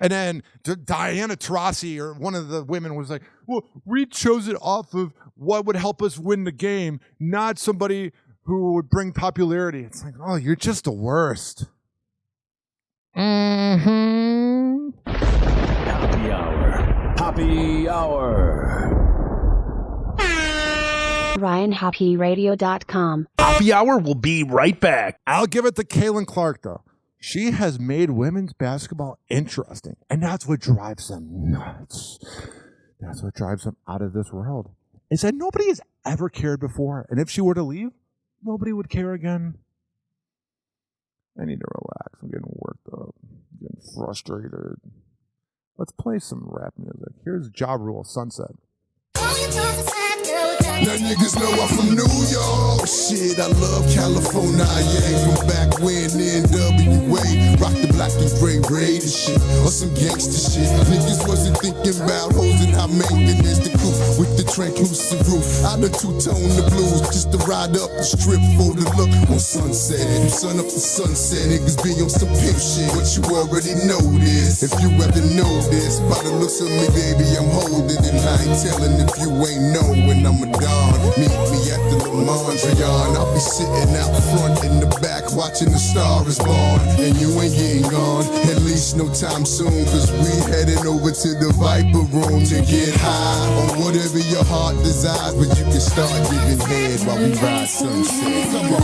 And then Diana Taurasi, or one of the women, was like, well, we chose it off of what would help us win the game, not somebody who would bring popularity. It's like, oh, you're just the worst. Mm-hmm. Happy Hour. Happy Hour. RyanHoppeRadio.com. Happy Hour will be right back. I'll give it to Caitlin Clark, though. She has made women's basketball interesting, and that's what drives them nuts. That's what drives them out of this world. Is that nobody has ever cared before, and if she were to leave, nobody would care again. I need to relax. I'm getting worked up. I'm getting frustrated. Let's play some rap music. Here's Ja Rule, Sunset. Now niggas know I'm from New York. Shit, I love California, yeah. From back when NWA rock the black and gray Raider shit, or some gangster shit. Niggas wasn't thinking about hoes and how maintenance the coupe with the translucent roof. I done two-tone the blues just to ride up the strip for the look on Sunset. You sun up the sunset, niggas be on some pimp shit, but you already know this. If you ever know this, by the looks of me, baby, I'm holding it. I ain't telling if you ain't know when I'm a dog. Meet me at the Mondrian. I'll be sitting out front in the back watching the Star is Born. And you ain't getting gone, at least no time soon, cause we heading over to the Viper Room to get high on whatever your heart desires. But you can start giving head while we ride sunset. Come on.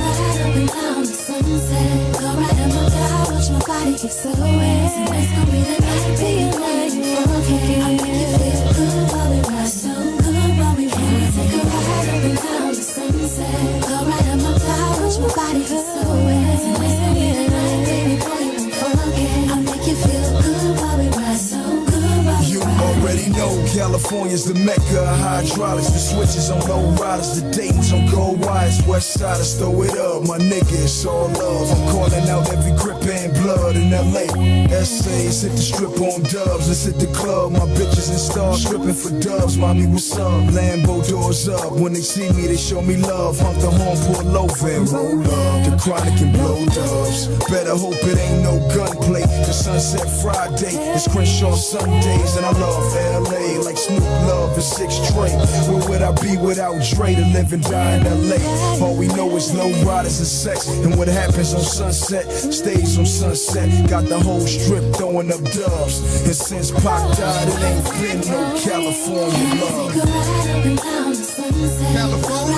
Go right on my dial, watch my body get so wet. Tonight's gonna be the night, being like you forget. I make you feel good while we ride, so good while we ride. Take a ride up and down the sunset. Go right on my dial, watch my body get so wet. Tonight's gonna be the night, baby, boy, you won't forget. I make you feel good while we ride, so good while we You ride. already know California's the mecca of hydraulics. The switches on low riders, the Dayton's on gold wires. West siders throw it up, my nigga, it's all love. I'm calling out every grip and blood in LA. Essays hit the strip on dubs, let's hit the club. My bitches and stars stripping for dubs. Mommy, what's up? Lambo doors up. When they see me, they show me love. Honk the horn, pull over and roll up. The Chronic and blow dubs. Better hope it ain't no gunplay. The Sunset Friday, it's Crenshaw Sundays, and I love LA like Snoop Love and 6 Trey. Where would I be without Dre to live and die in LA? All we know is low riders and sex, and what happens on Sunset stays on Sunset. Got the whole strip throwing up dubs, and since Pac died, it ain't been no California love. California.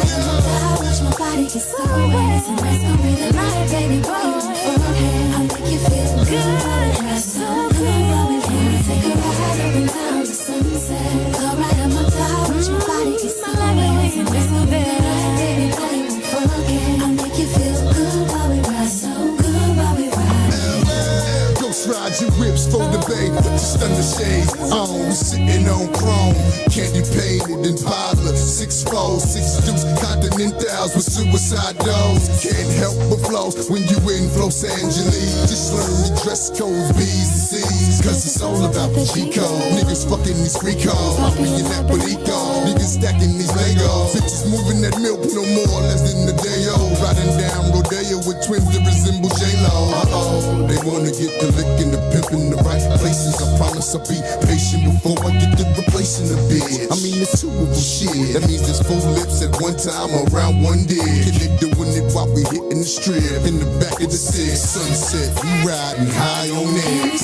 Watch my body get so wet. Tonight's gonna be the night, baby, boy, you won't forget. I make you feel good, so good while we ride. Take a ride up and down the sunset. Go right on my dial, watch my body get so wet. Tonight's gonna be the night, baby, boy, you won't forget. I make you feel good while we ride, so good while we ride. Ghost ride your whips Just for the bay, just under shades. We sitting on chrome, candy painted in parlor. 6 foes, 6 dukes, continentals with suicide doors. Can't help but flows when you in Los Angeles. Just learn the dress codes, B's and C's, cause it's all about the G-code. Niggas fucking these free calls, Poppy and that Bolico. Niggas stacking these Legos. Bitches moving that milk no more, less than a day old. Riding down Rodeo with twins that resemble J-Lo. They wanna get the lick and the pimp in the right places. I promise I'll be patient before I get to replacing the bitch. I mean, it's 2 of them shit. That means there's 4 lips at one time around one dick. And they doing it while we hitting the strip. In the back of the 6 sunset, we riding high on it.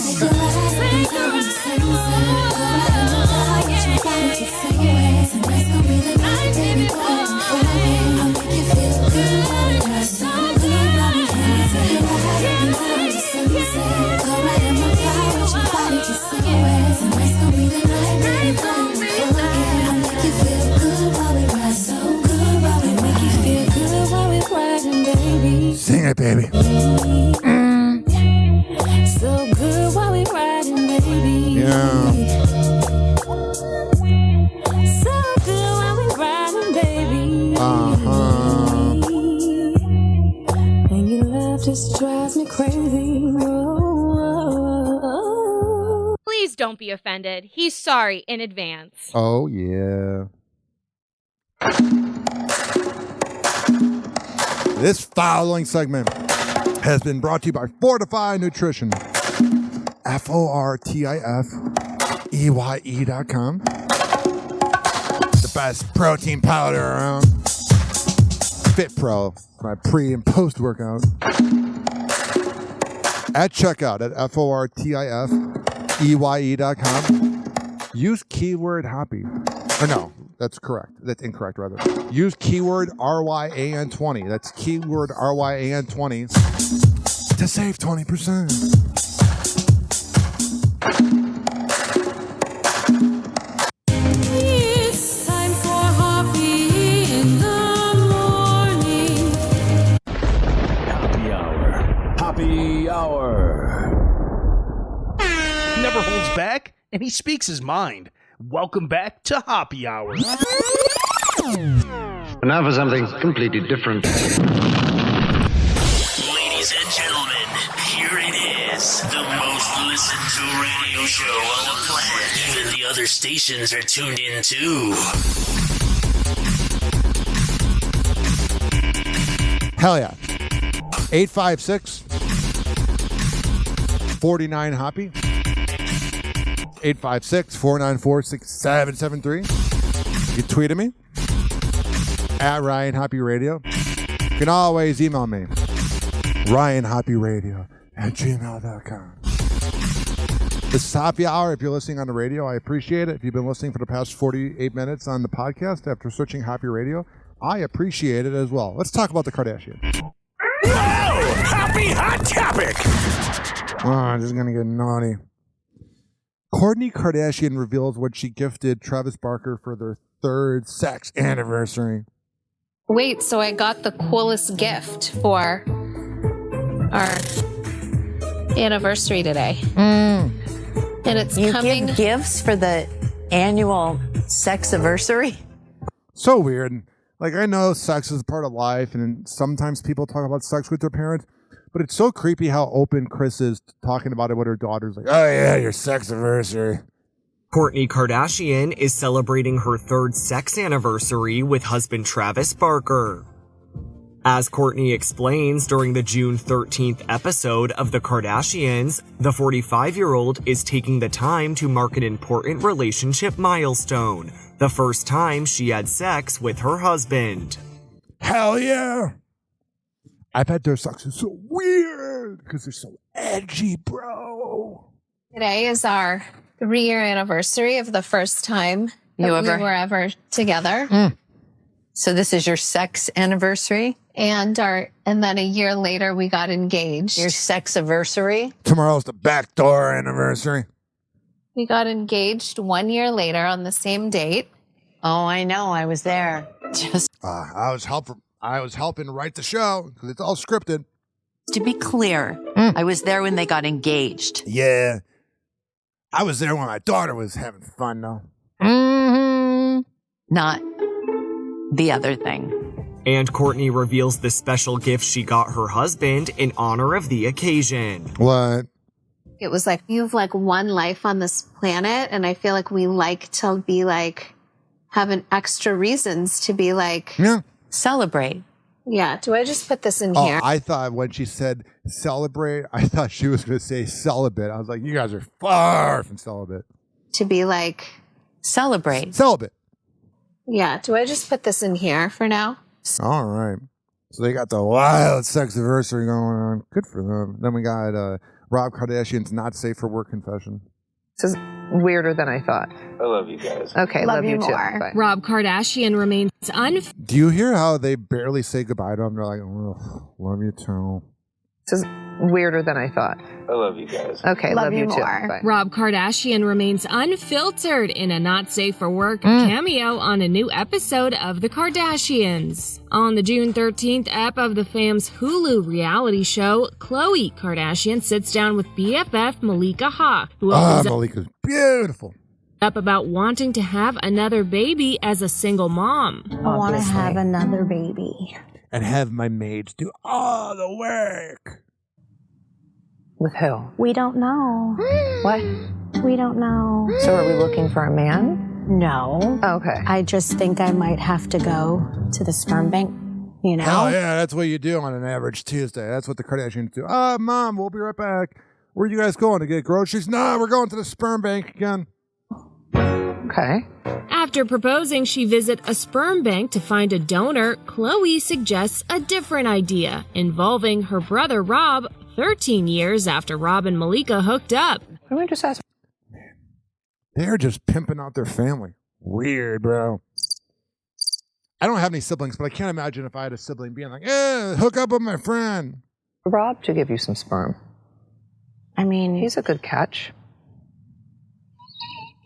Sing it, baby. So good while we riding, baby. Yeah. So good while we riding, baby. And your love just drives me crazy. Please don't be offended. He's sorry in advance. Oh, yeah. This following segment has been brought to you by Fortify Nutrition. FORTIFEYE.com. The best protein powder around. Fit Pro, my pre and post workout. At checkout at FORTIFEYE.com. Use keyword Hoppe. Or no, that's correct. That's incorrect, rather. Use keyword RYAN20. That's keyword RYAN20 to save 20%. It's time for Hoppe in the morning. Happy Hour. Happy Hour. He never holds back, and he speaks his mind. Welcome back to Hoppe Hour. Now for something completely different. Ladies and gentlemen, here it is. The most listened to radio show on the planet. Even the other stations are tuned in too. Hell yeah. 856 49 Hoppe. 856-494-6773. You can tweet at me at Ryan Hoppe Radio. You can always email me, RyanHoppeRadio@gmail.com. This is Hoppe Hour. If you're listening on the radio, I appreciate it. If you've been listening for the past 48 minutes on the podcast after searching Hoppe Radio, I appreciate it as well. Let's talk about the Kardashians. Whoa! Happy hot topic! Oh, this is going to get naughty. Kourtney Kardashian reveals what she gifted Travis Barker for their 3rd sex anniversary. Wait, so I got the coolest gift for our anniversary today. And it's coming. Give gifts for the annual sex anniversary? So weird. Like, I know sex is a part of life, and sometimes people talk about sex with their parents, but it's so creepy how open Chris is talking about it with her daughters. Like, oh yeah, your sex anniversary. Kourtney Kardashian is celebrating her 3rd sex anniversary with husband Travis Barker. As Kourtney explains during the June 13th episode of The Kardashians, the 45-year-old is taking the time to mark an important relationship milestone, the first time she had sex with her husband. Hell yeah! I bet their sex is so weird because they're so edgy, bro. Today is our 3-year anniversary of the first time we were ever together. So this is your sex anniversary? And then a year later we got engaged. Your sex anniversary? Tomorrow's the backdoor anniversary. We got engaged 1 year later on the same date. Oh, I know. I was there. I was helping write the show because it's all scripted. To be clear, I was there when they got engaged. Yeah. I was there when my daughter was having fun, though. Not the other thing. And Courtney reveals the special gift she got her husband in honor of the occasion. What? It was like, you have like one life on this planet, and I feel like we like to be like, having extra reasons to be like, celebrate. Yeah. Do I just put this in Oh, here? I thought when she said celebrate, I thought she was going to say celibate. I was like, you guys are far from celibate. To be like, celebrate. Celibate. Yeah. Do I just put this in here for now? All right. So they got the wild sex anniversary going on. Good for them. Then we got Rob Kardashian's not safe for work confession. This is weirder than I thought. I love you guys. Okay, love you too. Bye. Rob Kardashian remains Do you hear how they barely say goodbye to him? They're like, oh, love you too. This is weirder than I thought. I love you guys. Okay, love you too. Bye. Rob Kardashian remains unfiltered in a not safe for work cameo on a new episode of The Kardashians. On the June 13th ep of the fam's Hulu reality show, Khloe Kardashian sits down with BFF Malika Ha, who opens Malika's beautiful. up about wanting to have another baby as a single mom. I want to have another baby. And have my maids do all the work. With who? We don't know. What? We don't know. So are we looking for a man? No. Okay. I just think I might have to go to the sperm bank, you know? Hell yeah, that's what you do on an average Tuesday. That's what the Kardashians do. Mom, we'll be right back. Where are you guys going, to get groceries? No, we're going to the sperm bank again. Okay. After proposing she visit a sperm bank to find a donor, Khloe suggests a different idea involving her brother Rob 13 years after Rob and Malika hooked up. Why don't we just ask? They're just pimping out their family. Weird, bro. I don't have any siblings, but I can't imagine if I had a sibling being like, hook up with my friend. Rob to give you some sperm. I mean, he's a good catch.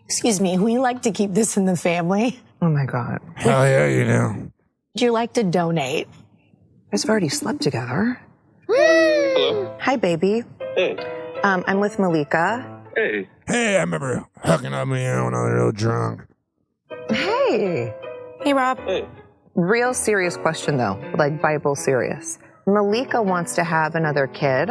Excuse me, we like to keep this in the family. Oh my God. Hell yeah, you know. Would you like to donate? You guys have already slept together. Hello? Hi, baby. Hey. I'm with Malika. Hey. Hey, I remember hooking up with you when I was real drunk. Hey. Hey, Rob. Hey. Real serious question, though. Like Bible serious. Malika wants to have another kid.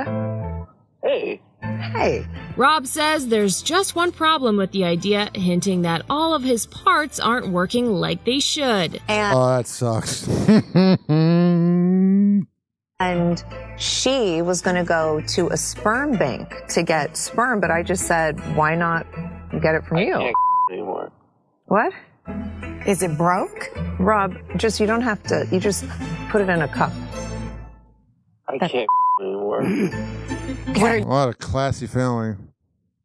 Hey. Hey. Rob says there's just one problem with the idea, hinting that all of his parts aren't working like they should. Oh, that sucks. And she was going to go to a sperm bank to get sperm, but I just said, why not get it from you? I can't anymore. What? Is it broke? Rob, you don't have to, you just put it in a cup. I can't anymore. What a classy family.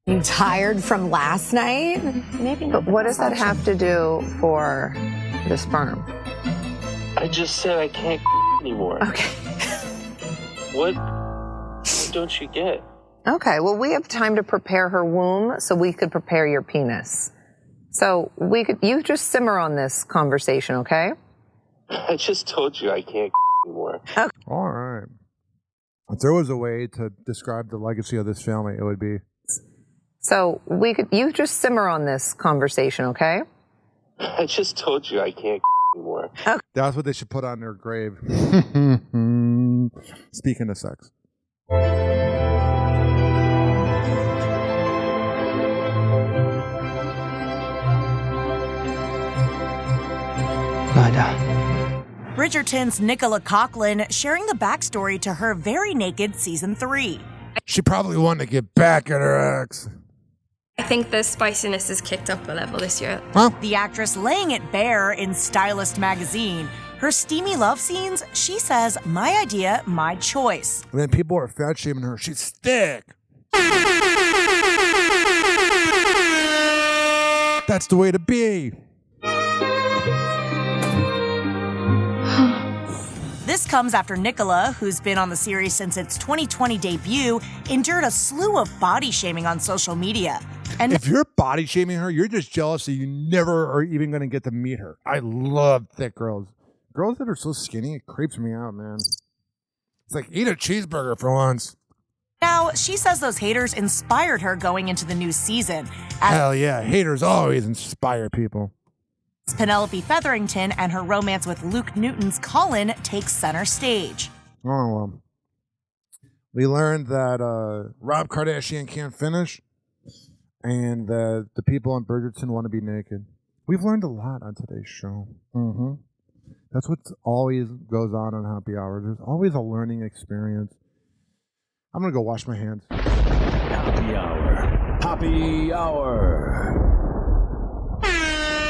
You tired from last night? Maybe not. But what does that have to do for the sperm? I just said I can't anymore. Okay. What don't you get? Okay, well, we have time to prepare her womb so we could prepare your penis. So you just simmer on this conversation, okay? I just told you I can't anymore. Okay. All right. If there was a way to describe the legacy of this family, it would be. So you just simmer on this conversation, okay? I just told you I can't anymore. Okay. That's what they should put on their grave. Speaking of sex. Bridgerton's Nicola Coughlan sharing the backstory to her Very Naked Season 3. She probably wanted to get back at her ex. I think the spiciness has kicked up a level this year. Huh? The actress laying it bare in Stylist magazine. Her steamy love scenes, she says, my idea, my choice. And then people are fat shaming her. She's thick. That's the way to be. This comes after Nicola, who's been on the series since its 2020 debut, endured a slew of body shaming on social media. And if you're body shaming her, you're just jealous that you never are even going to get to meet her. I love thick girls. Girls that are so skinny, it creeps me out, man. It's like, eat a cheeseburger for once. Now, she says those haters inspired her going into the new season. Hell yeah, haters always inspire people. Penelope Featherington and her romance with Luke Newton's Colin takes center stage. Oh, well. We learned that Rob Kardashian can't finish and that the people in Bridgerton want to be naked. We've learned a lot on today's show. Mm-hmm. That's what always goes on Happy Hour. There's always a learning experience. I'm going to go wash my hands. Happy Hour. Happy Hour.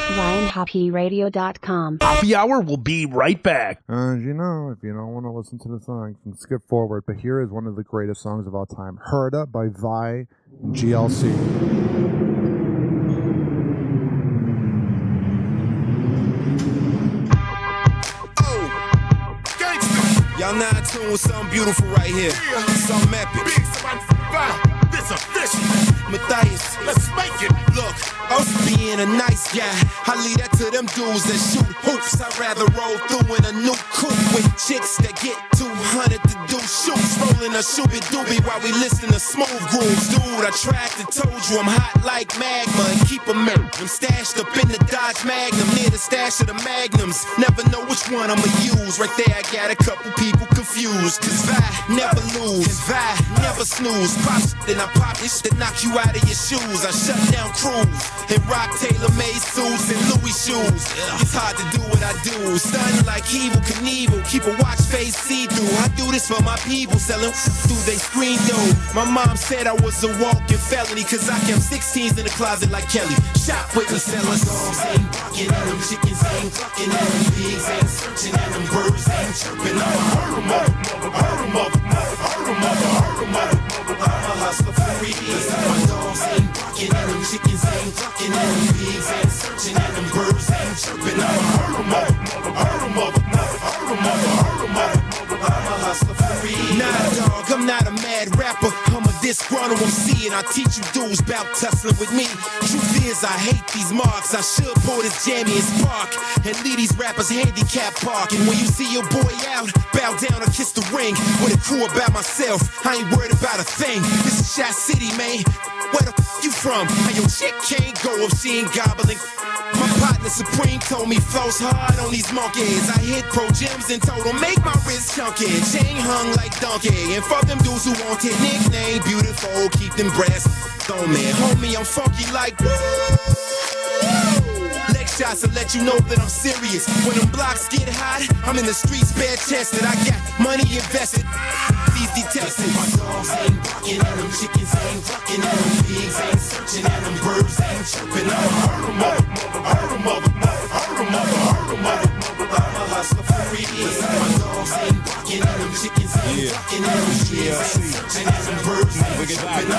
RyanHoppeRadio.com. Happy Hour will be right back. As you know, if you don't want to listen to the song, you can skip forward. But here is one of the greatest songs of all time. Herda by Vi and GLC. Y'all now in tune with something beautiful right here. Something epic. This official. Matthias, let's make it. Look, us being a nice guy, I leave that to them dudes that shoot hoops. I'd rather roll through in a new coupe with chicks that get 200 to do shoots. Rolling a shooby doobie while we listen to smooth grooves. Dude, I tried to told you I'm hot like magma and keep them stashed up in the Dodge Magnum near the stash of the Magnums. Never know which one I'ma use. Right there, I got a couple people confused. Cause I never lose, and I never snooze. Pop shit, then I pop this shit, knock you out of your shoes. I shut down crews and rock tailor-made suits and Louis shoes. It's hard to do what I do. Stunning like Evil Knievel, keep a watch face see-through. I do this for my people, selling through they screen though. My mom said I was a walking felony, cause I kept 16s in the closet like Kelly. Shop with the sellers. Dogs ain't barking at them, chickens ain't clucking at them, pigs ain't searching at them, birds ain't chirping. I'm a hustler for real. My dogs ain't barking at them, chickens ain't clucking at them, pigs ain't searching at them, birds ain't chirping. I'm a hustler for real. Nah, dog, I'm not a mad rapper. I'm a disgruntled MC, and I teach you dudes about tussling with me. Truth is, I hate these marks. I should pull this jammy and spark and leave these rappers handicap park. And when you see your boy out, bow down or kiss the ring. With a crew about myself, I ain't worried about a thing. This is Shot City, man. Where the f you from? How your chick can't go if she ain't gobbling. My partner Supreme told me flows hard on these monkeys. I hit Pro Gems and told them make my wrist chunky. Chain hung like donkey. And fuck them dudes who want it. Nickname beautiful, keep them breasts on me. Homie, I'm funky like woo. Leg shots to let you know that I'm serious. When them blocks get hot, I'm in the streets bare chested. I got money invested. These detested. My dogs ain't barking at them, chickens ain't clucking at them, pigs ain't searching at them, birds ain't chirping. I'm a hustler for real. My dogs ain't barking at them, chickens ain't clucking at them, pigs ain't searching at them, birds ain't chirping.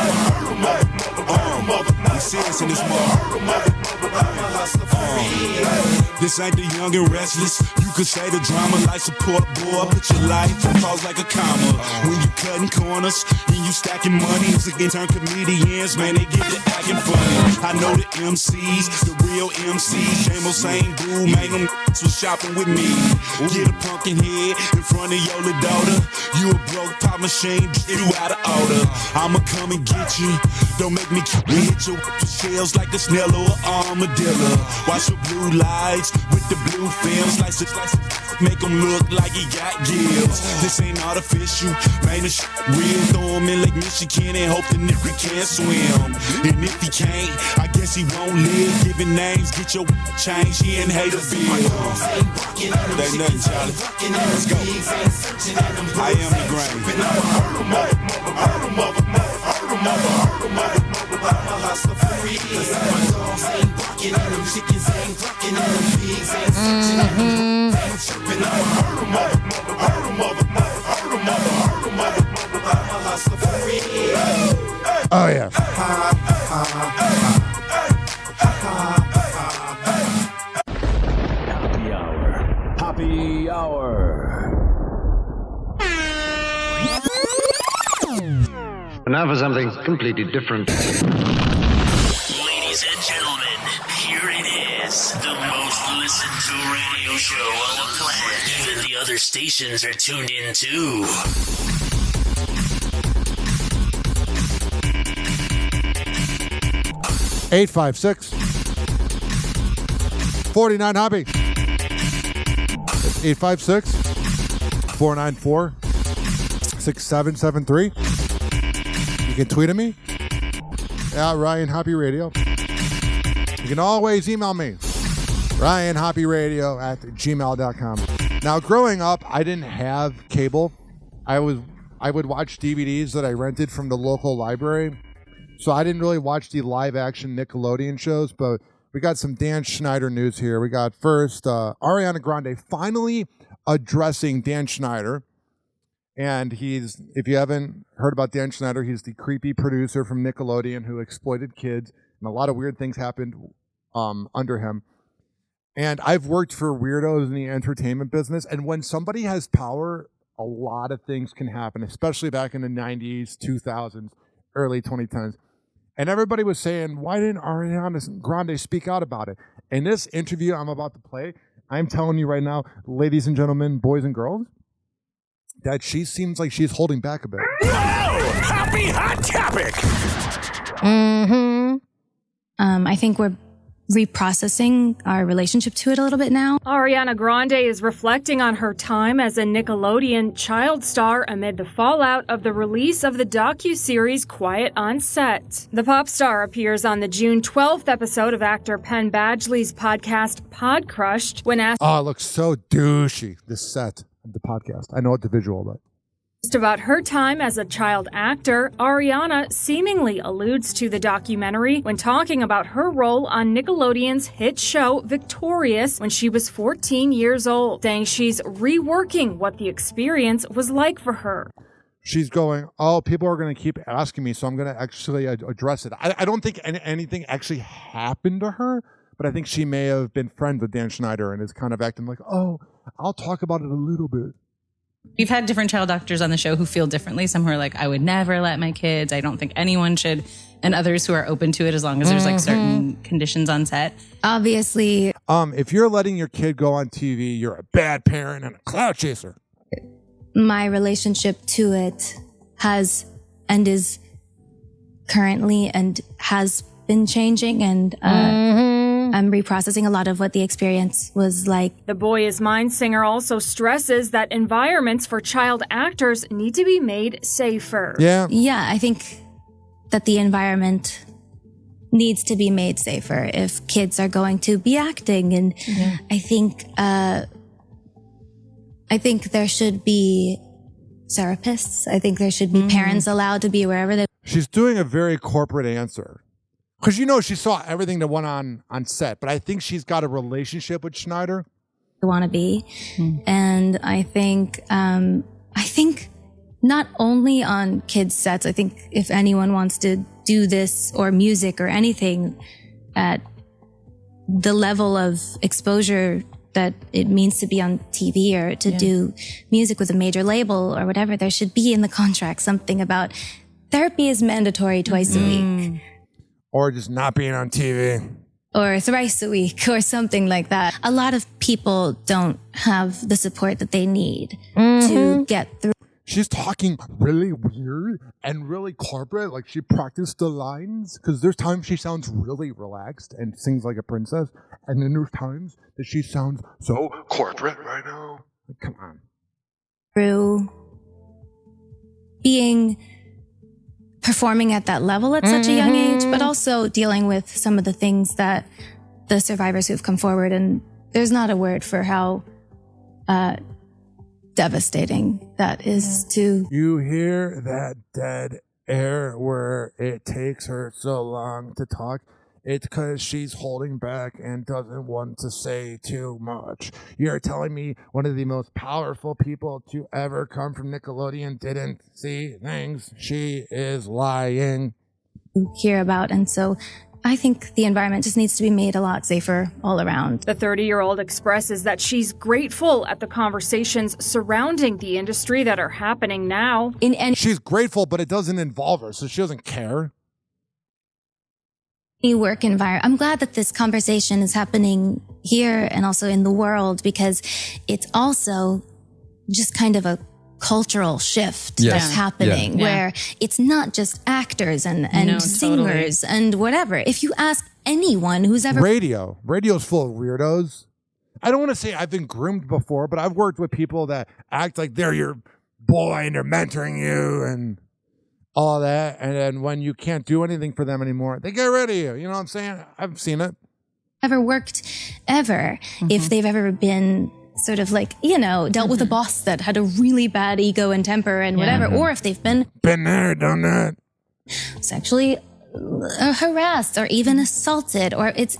I'm serious in this mother. I'm a hustler for real. This ain't the young and restless. You could say the drama like support boy, but your life falls like a comma. When you cutting corners and you stacking money, it's again turn comedians, man, they get to acting funny. I know the MCs, the real MCs, same old same dude, man, them was shopping with me. Get a pumpkin head in front of your little daughter. You a broke pop machine, you out of order. I'ma come and get you. Don't make me hit your shells like a snail or an armadillo. Watch the blue lights with the blue films, slice it, make him look like he got gills. This ain't artificial, man, this real. Throw him in Lake Michigan and hope the nigga can't swim. And if he can't, I guess he won't live. Giving names, get your change, he ain't hate a bill. That ain't nothing, Charlie. Let's go. I am the grain. Oh, yeah. Happy Hour. Happy Hour. And now for something completely different. Ladies and gentlemen, here it is. The most listened to radio show on the planet. Even the other stations are tuned in too. 856-49-HOPPE. It's 856-494-6773. You can tweet at me at Ryan Hoppe Radio. You can always email me, RyanHoppeRadio@gmail.com. Now, growing up, I didn't have cable. I would watch DVDs that I rented from the local library. So I didn't really watch the live-action Nickelodeon shows, but we got some Dan Schneider news here. We got first Ariana Grande finally addressing Dan Schneider. And if you haven't heard about Dan Schneider, he's the creepy producer from Nickelodeon who exploited kids. And a lot of weird things happened under him. And I've worked for weirdos in the entertainment business. And when somebody has power, a lot of things can happen, especially back in the 90s, 2000s, early 2010s. And everybody was saying, why didn't Ariana Grande speak out about it? In this interview I'm about to play, I'm telling you right now, ladies and gentlemen, boys and girls, that she seems like she's holding back a bit. Happy hot topic! I think we're reprocessing our relationship to it a little bit now. Ariana Grande is reflecting on her time as a Nickelodeon child star amid the fallout of the release of the docuseries Quiet on Set. The pop star appears on the June 12th episode of actor Penn Badgley's podcast Pod Crushed when asked Oh, it looks so douchey, this set of the podcast. I know it's the visual, but about her time as a child actor, Ariana seemingly alludes to the documentary when talking about her role on Nickelodeon's hit show Victorious when she was 14 years old, saying she's reworking what the experience was like for her. she's going, oh, people are going to keep asking me, so I'm going to actually address it. I don't think anything actually happened to her, but I think she may have been friends with Dan Schneider and is kind of acting like, oh, I'll talk about it a little bit. We've had different child actors on the show who feel differently. Some who are like, I would never let my kids. I don't think anyone should. And others who are open to it as long as there's like certain conditions on set. Obviously. If you're letting your kid go on TV, you're a bad parent and a clout chaser. My relationship to it has and is currently and has been changing, and I'm reprocessing a lot of what the experience was like. The Boy Is Mine singer also stresses that environments for child actors need to be made safer. Yeah, I think that the environment needs to be made safer if kids are going to be acting, and I think there should be therapists. I think there should be parents allowed to be wherever they. She's doing a very corporate answer. Because, you know, she saw everything that went on set, but I think she's got a relationship with Schneider. Want to be. And I think not only on kids' sets, I think if anyone wants to do this or music or anything at the level of exposure that it means to be on TV or to do music with a major label or whatever, there should be in the contract something about therapy is mandatory twice a week. Or just not being on TV. Or thrice a week or something like that. A lot of people don't have the support that they need to get through. She's talking really weird and really corporate, like she practiced the lines, because there's times she sounds really relaxed and sings like a princess, and then there's times that she sounds so corporate right now. Like, come on. Through performing at that level at such a young age, but also dealing with some of the things that the survivors who've come forward, and there's not a word for how devastating that is to. You hear that dead air where it takes her so long to talk? It's because she's holding back and doesn't want to say too much. You're telling me one of the most powerful people to ever come from Nickelodeon didn't see things? She is lying. Hear about, and so I think the environment just needs to be made a lot safer all around. The 30-year-old expresses that she's grateful at the conversations surrounding the industry that are happening now. She's grateful, but it doesn't involve her, so she doesn't care. Work environment. I'm glad that this conversation is happening here and also in the world, because it's also just kind of a cultural shift Yes. that's happening Yeah. where it's not just actors and No, singers and whatever. If you ask anyone who's ever radio's full of weirdos. I don't want to say I've been groomed before, but I've worked with people that act like they're your boy and they're mentoring you and all that. And then when you can't do anything for them anymore, they get rid of you. You know what I'm saying? I've seen it. ever worked ever, if they've ever been sort of like, dealt with a boss that had a really bad ego and temper and whatever, or if they've been there, done that, sexually harassed or even assaulted, or it's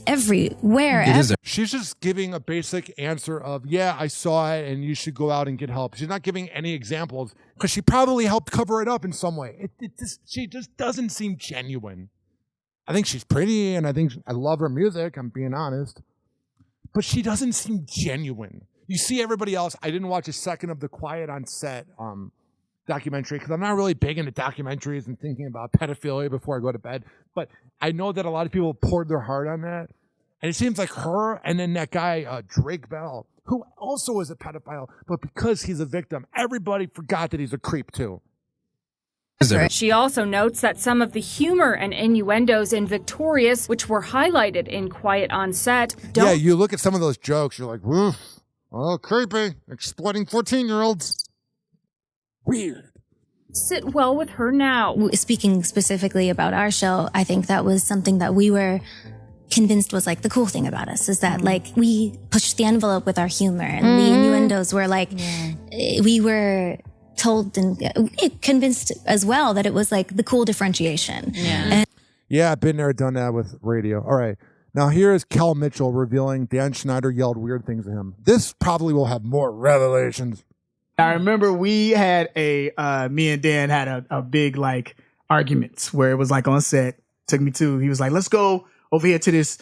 everywhere. She's just giving a basic answer of, yeah, I saw it and you should go out and get help. She's not giving any examples because she probably helped cover it up in some way. She just doesn't seem genuine. I think she's pretty and I love her music, I'm being honest. But she doesn't seem genuine. You see everybody else. I didn't watch a second of the Quiet on Set documentary because I'm not really big into documentaries and thinking about pedophilia before I go to bed. But I know that a lot of people poured their heart on that. And it seems like her and then that guy, Drake Bell, who also is a pedophile, but because he's a victim, everybody forgot that he's a creep too. She also notes that some of the humor and innuendos in Victorious, which were highlighted in Quiet on Set, Yeah, you look at some of those jokes, you're like, woof, oh, creepy, exploiting 14-year-olds. Weird. Sit well with her now. Speaking specifically about our show, I think that was something that we were convinced was like the cool thing about us, is that like we pushed the envelope with our humor, and the innuendos were like, we were told and convinced as well that it was like the cool differentiation. Yeah, I've been there, done that with radio. All right. Now here is Kel Mitchell revealing Dan Schneider yelled weird things at him. This probably will have more revelations. I remember we had me and Dan had a big like arguments where it was like on set. He was like, let's go over here to this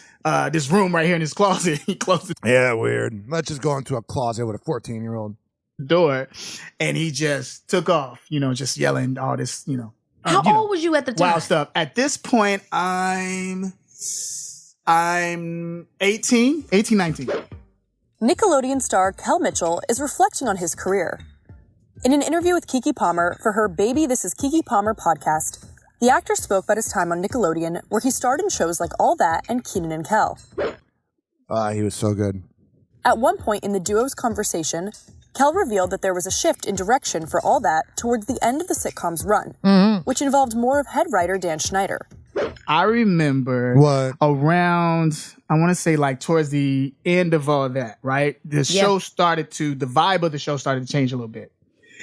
room right here in this closet. He closed the Yeah, weird. Let's just go into a closet with a 14-year-old. door and he just took off, just yelling all this, How old was you at the time? Wild stuff. At this point, I'm 18, 19. Nickelodeon star Kel Mitchell is reflecting on his career. In an interview with Keke Palmer for her Baby This Is Keke Palmer podcast, the actor spoke about his time on Nickelodeon, where he starred in shows like All That and Kenan and Kel. He was so good. At one point in the duo's conversation, Kel revealed that there was a shift in direction for All That towards the end of the sitcom's run, which involved more of head writer Dan Schneider. I remember around, I want to say like towards the end of All That, right? The vibe of the show started to change a little bit.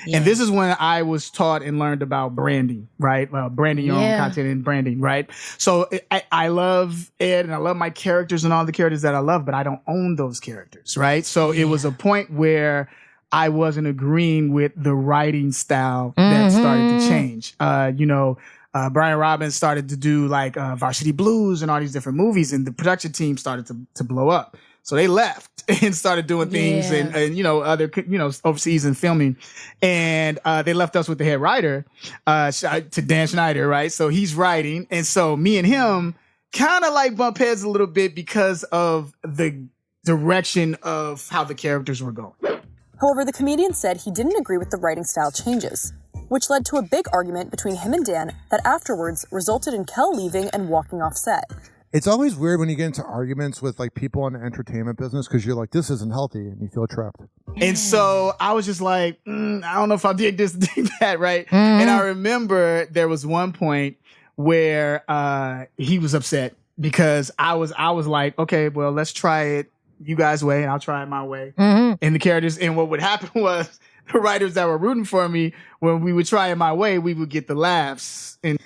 Yeah. And this is when I was taught and learned about branding, right? Branding your own content and branding, right? So I love Ed and I love my characters and all the characters that I love, but I don't own those characters, right? So it was a point where I wasn't agreeing with the writing style that started to change. Brian Robbins started to do like Varsity Blues and all these different movies, and the production team started to blow up. So they left and started doing things and other, overseas and filming. And they left us with the head writer, to Dan Schneider, right? So he's writing. And so me and him kind of like bump heads a little bit because of the direction of how the characters were going. However, the comedian said he didn't agree with the writing style changes, which led to a big argument between him and Dan that afterwards resulted in Kel leaving and walking off set. It's always weird when you get into arguments with like people in the entertainment business because you're like, this isn't healthy, and you feel trapped. And so I was just like, I don't know if I did this, did that, right? And I remember there was one point where he was upset because I was like, okay, well, let's try it you guys' way and I'll try it my way. And the characters, and what would happen was the writers that were rooting for me, when we would try it my way, we would get the laughs. And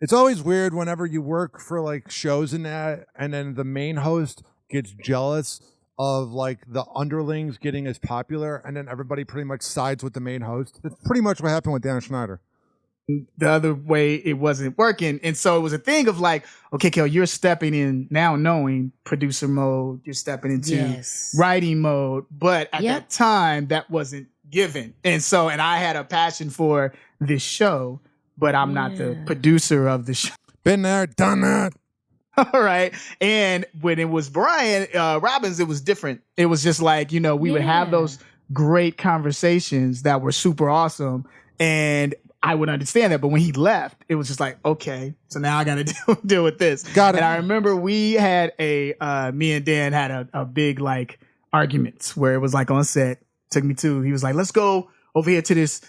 it's always weird whenever you work for like shows and that, and then the main host gets jealous of like the underlings getting as popular, and then everybody pretty much sides with the main host. That's pretty much what happened with Dan Schneider. The other way, it wasn't working. And so it was a thing of like, okay, Kel, you're stepping in now knowing producer mode, you're stepping into writing mode. But at that time, that wasn't given. And I had a passion for this show, but I'm not the producer of the show. Been there, done that. All right. And when it was Brian Robbins, it was different. It was just like, you know, we would have those great conversations that were super awesome. And I would understand that. But when he left, it was just like, okay, so now I got to deal with this. Got it. And I remember we had me and Dan had a big like arguments where it was like on set. He was like, let's go over here to this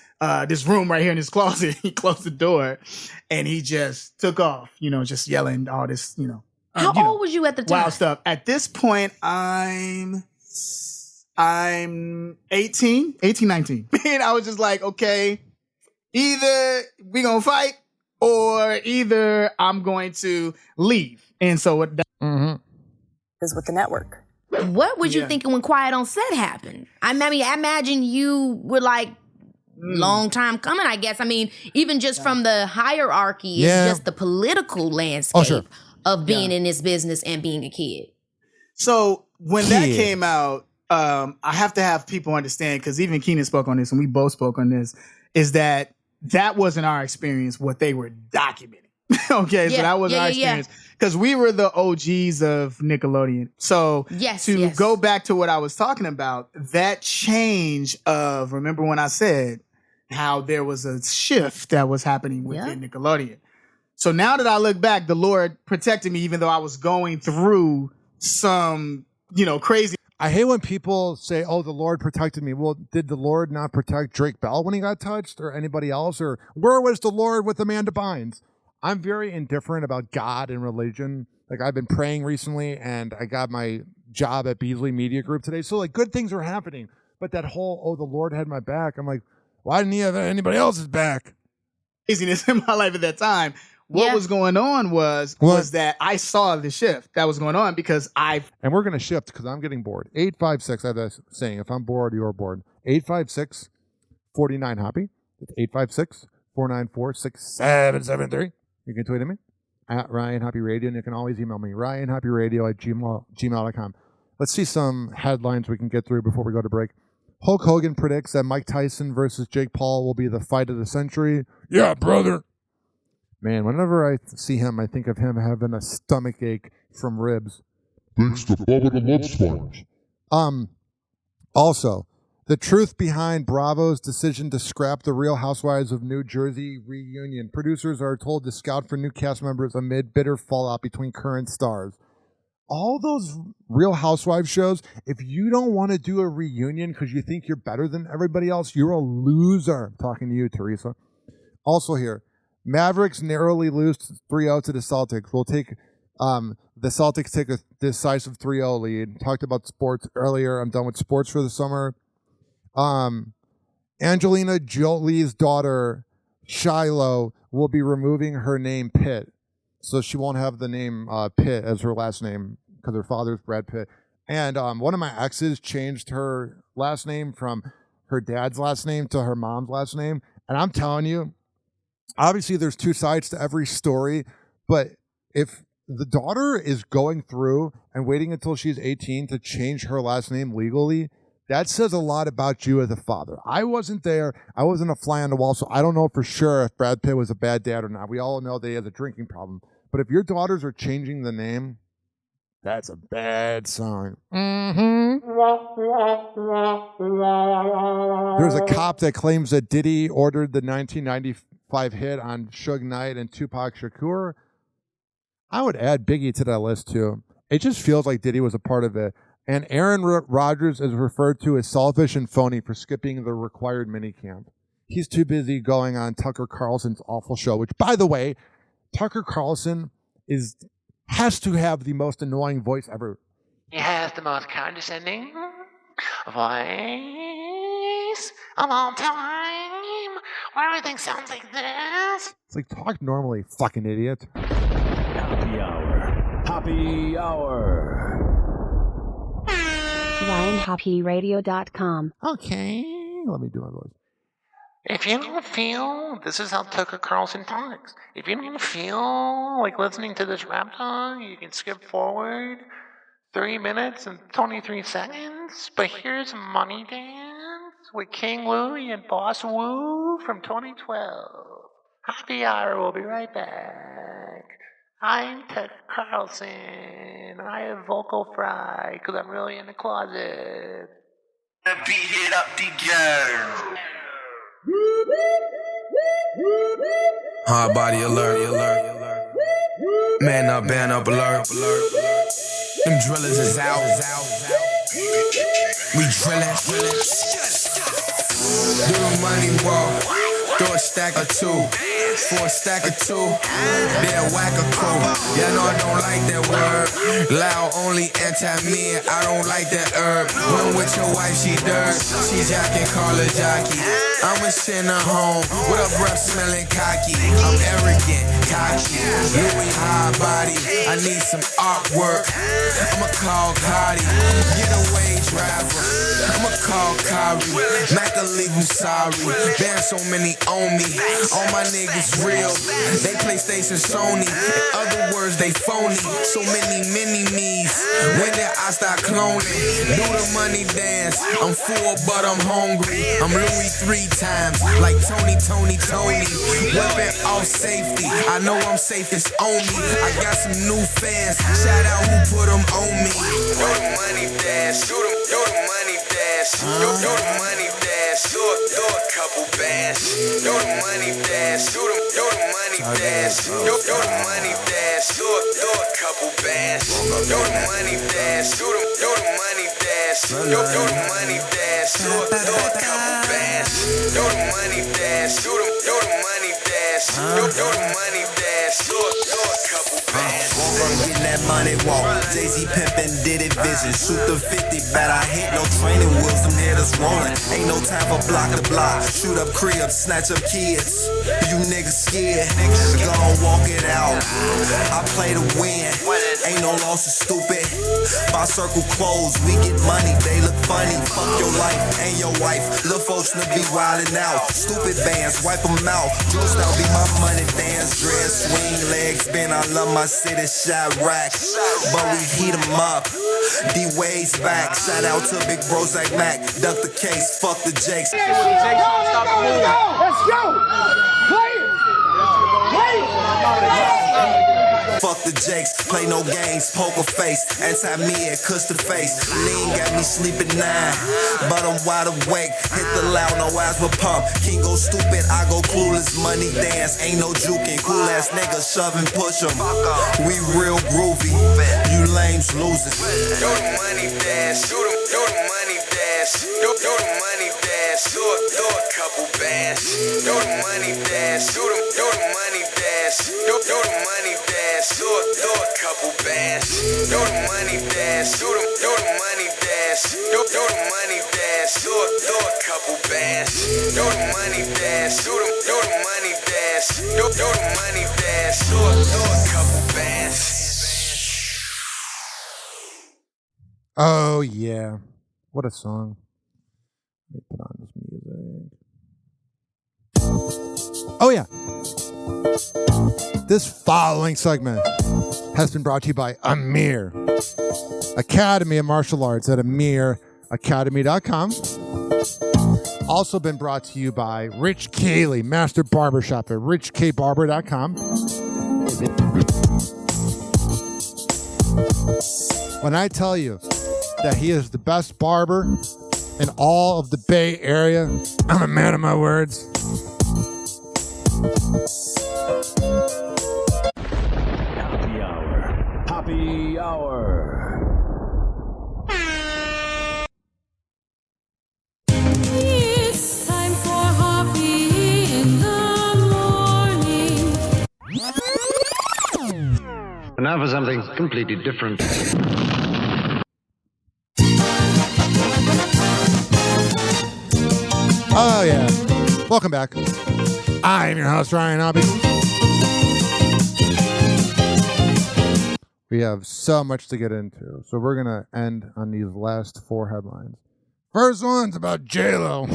room right here in this closet. He closed the door and he just took off, you know, just yelling all this, you know. How old was you at the time? Wild stuff. At this point, I'm 18, 19. And I was just like, okay, either we gonna fight or either I'm going to leave. And so what is with the network. What was you thinking when Quiet on Set happened? I mean, I imagine you were like, long time coming, I guess. I mean, even just from the hierarchy, it's just the political landscape of being in this business and being a kid. So when that came out, I have to have people understand, because even Keenan spoke on this and we both spoke on this, is that wasn't our experience, what they were documenting. Okay, so that wasn't our experience. Because we were the OGs of Nickelodeon. So to go back to what I was talking about, that change of, remember when I said how there was a shift that was happening within Nickelodeon. So now that I look back, the Lord protected me, even though I was going through some, you know, crazy. I hate when people say, oh, the Lord protected me. Well, did the Lord not protect Drake Bell when he got touched, or anybody else? Or where was the Lord with Amanda Bynes? I'm very indifferent about God and religion. Like, I've been praying recently, and I got my job at Beasley Media Group today. So, like, good things are happening. But that whole, oh, the Lord had my back. I'm like, why didn't he have anybody else's back? Craziness in my life at that time. What was going on was that I saw the shift that was going on because And we're going to shift because I'm getting bored. 856, I have that saying, if I'm bored, you're bored. 856-49-HOPPY. It's 856-494-6773. You can tweet at me at Ryan Hoppe Radio, and you can always email me, ryanhopperadio@gmail.com. Let's see some headlines we can get through before we go to break. Hulk Hogan predicts that Mike Tyson versus Jake Paul will be the fight of the century. Yeah, brother. Man, whenever I see him, I think of him having a stomach ache from ribs. Thanks to Bubba the Love Sponge. Also, the truth behind Bravo's decision to scrap the Real Housewives of New Jersey reunion. Producers are told to scout for new cast members amid bitter fallout between current stars. All those Real Housewives shows, if you don't want to do a reunion because you think you're better than everybody else, you're a loser. I'm talking to you, Teresa. Also here, Mavericks narrowly lose 3-0 to the Celtics. We'll take the Celtics take a decisive 3-0 lead. Talked about sports earlier. I'm done with sports for the summer. Angelina Jolie's daughter, Shiloh, will be removing her name Pitt. So she won't have the name Pitt as her last name because her father's Brad Pitt. And one of my exes changed her last name from her dad's last name to her mom's last name. And I'm telling you, obviously there's two sides to every story, but if the daughter is going through and waiting until she's 18 to change her last name legally, that says a lot about you as a father. I wasn't there. I wasn't a fly on the wall, so I don't know for sure if Brad Pitt was a bad dad or not. We all know that he has a drinking problem. But if your daughters are changing the name, that's a bad sign. There's a cop that claims that Diddy ordered the 1995 hit on Suge Knight and Tupac Shakur. I would add Biggie to that list, too. It just feels like Diddy was a part of it. And Aaron Rodgers is referred to as selfish and phony for skipping the required minicamp. He's too busy going on Tucker Carlson's awful show, which, by the way, Tucker Carlson has to have the most annoying voice ever. He has the most condescending voice of all time. Why everything sounds like this? It's like, talk normally, fucking idiot. Happy Hour. Happy Hour. RyanHoppeRadio.com. Okay, let me do my voice. If you don't feel, this is how Tucker Carlson talks. If you don't feel like listening to this rap song, you can skip forward 3 minutes and 23 seconds. But here's Money Dance with King Louie and Boss Woo from 2012. Happy Hour, we'll be right back. I'm Tucker Carlson. I have vocal fry because I'm really in the closet. Beat it up the girl. Hard body alert. Man up, band up, alert. Them drillers is out. We drillin'. Do the money walk. Throw a stack of two. For a stack of two, they'll whack a crew. Yeah, no, I don't like that word. Loud, only anti-men, I don't like that herb. When with your wife, she dirt. She jacking, call her jockey. I'ma send her home with a breath smelling cocky. I'm arrogant, cocky. Louis high body, I need some artwork. I'ma call Cardi, getaway driver. I'ma call Kari, Mac will leave you sorry. Damn, so many on me. All my niggas real, they PlayStation Sony. In other words, they phony. So many me's. When did I start cloning? Do the money dance. I'm full, but I'm hungry. I'm Louis 3 times, like Tony. Weapon off safety. I know I'm safest on me. I got some new fans. Shout out who put them on me. Do the money dance. Do the money dance. Do the money dance. Do a couple bands. Do the money dance. Do the money dance. Do the money dance. Do a couple bands. Do the money dance. Do the money dance. Do the money dance. Do a couple bands. Do the money dance. Do the money dance. Do the money dance. Do a couple bands. Getting that money walk. Jay-Z pimpin' did it vision. Shoot the 50, bet I hit no training wheels. Them hitters rolling. Ain't no time for block to block. Shoot up cribs, snatch up kids. You niggas scared. Go on, walk it out. I play to win. Ain't no loss, is stupid. My circle closed. We get money, they look funny. Fuck your life and your wife. Lil' folks to be wildin' out. Stupid bands, wipe them out. Drill style be my money dance. Dress, swing, legs, spin. I love my city, shot racks. But we heat them up. D-Ways back. Shout out to big bros like Mac. Duck the case, fuck the Jakes. Let's go! Play it! Fuck the Jakes, play no games, poker face, anti-mid, cuss the face. Lean got me sleeping 9, but I'm wide awake. Hit the loud, no eyes but pump. King go stupid, I go clueless. Money dance, ain't no juking. Cool ass niggas shove and push 'em. We real groovy, you lames losing. Do the money dance, do the money dance, do the money dance, do a couple bands. Do the money dance, do the money dance, do the money dance, do a couple bands. Do the money dance, do the money dance, do the money dance, do a couple bands. Do the money dance, do the money dance, do the money dance, do a couple bands. Oh yeah, what a song! Let me put on this music. Oh yeah, this following segment has been brought to you by Amir Academy of Martial Arts at AmirAcademy.com. Also been brought to you by Rich Cayley, Master Barbershop at RichKBarber.com. When I tell you that he is the best barber in all of the Bay Area, I'm a man of my words. Hoppe Hour. It's time for Hoppe in the morning. And now for something completely different. Oh yeah, welcome back. I am your host, Ryan Hoppe. We have so much to get into, so we're gonna end on these last 4 headlines. First one's about J-Lo.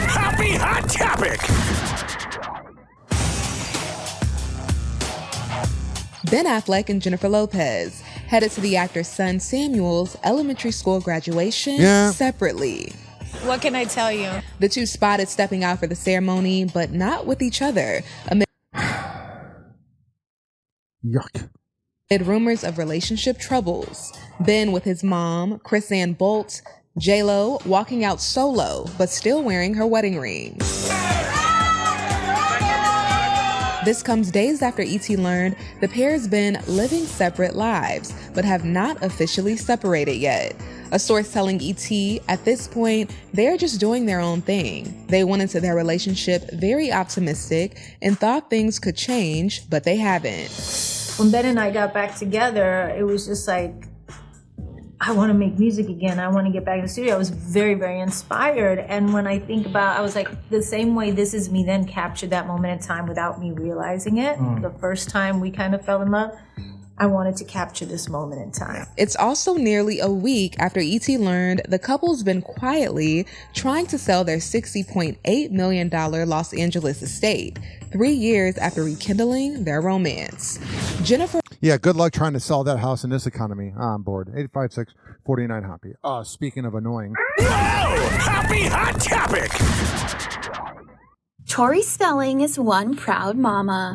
Happy hot topic. Ben Affleck and Jennifer Lopez headed to the actor's son Samuel's elementary school graduation separately. What can I tell you? The two spotted stepping out for the ceremony, but not with each other. Yuck. Rumors of relationship troubles. Ben with his mom, Chris Ann Bolt, J-Lo walking out solo, but still wearing her wedding ring. This comes days after E.T. learned the pair's been living separate lives, but have not officially separated yet. A source telling E.T. at this point, they're just doing their own thing. They went into their relationship very optimistic and thought things could change, but they haven't. When Ben and I got back together, it was just like, I want to make music again. I want to get back in the studio. I was very, very inspired. And when I think about, I was like, the same way This Is Me then captured that moment in time without me realizing it. The first time we kind of fell in love, I wanted to capture this moment in time. It's also nearly a week after E.T. learned the couple's been quietly trying to sell their $60.8 million Los Angeles estate, 3 years after rekindling their romance. Jennifer. Yeah, good luck trying to sell that house in this economy. I'm bored. 856-49-HOPPE. Speaking of annoying. Happy Hot Topic! Tori Spelling is one proud mama.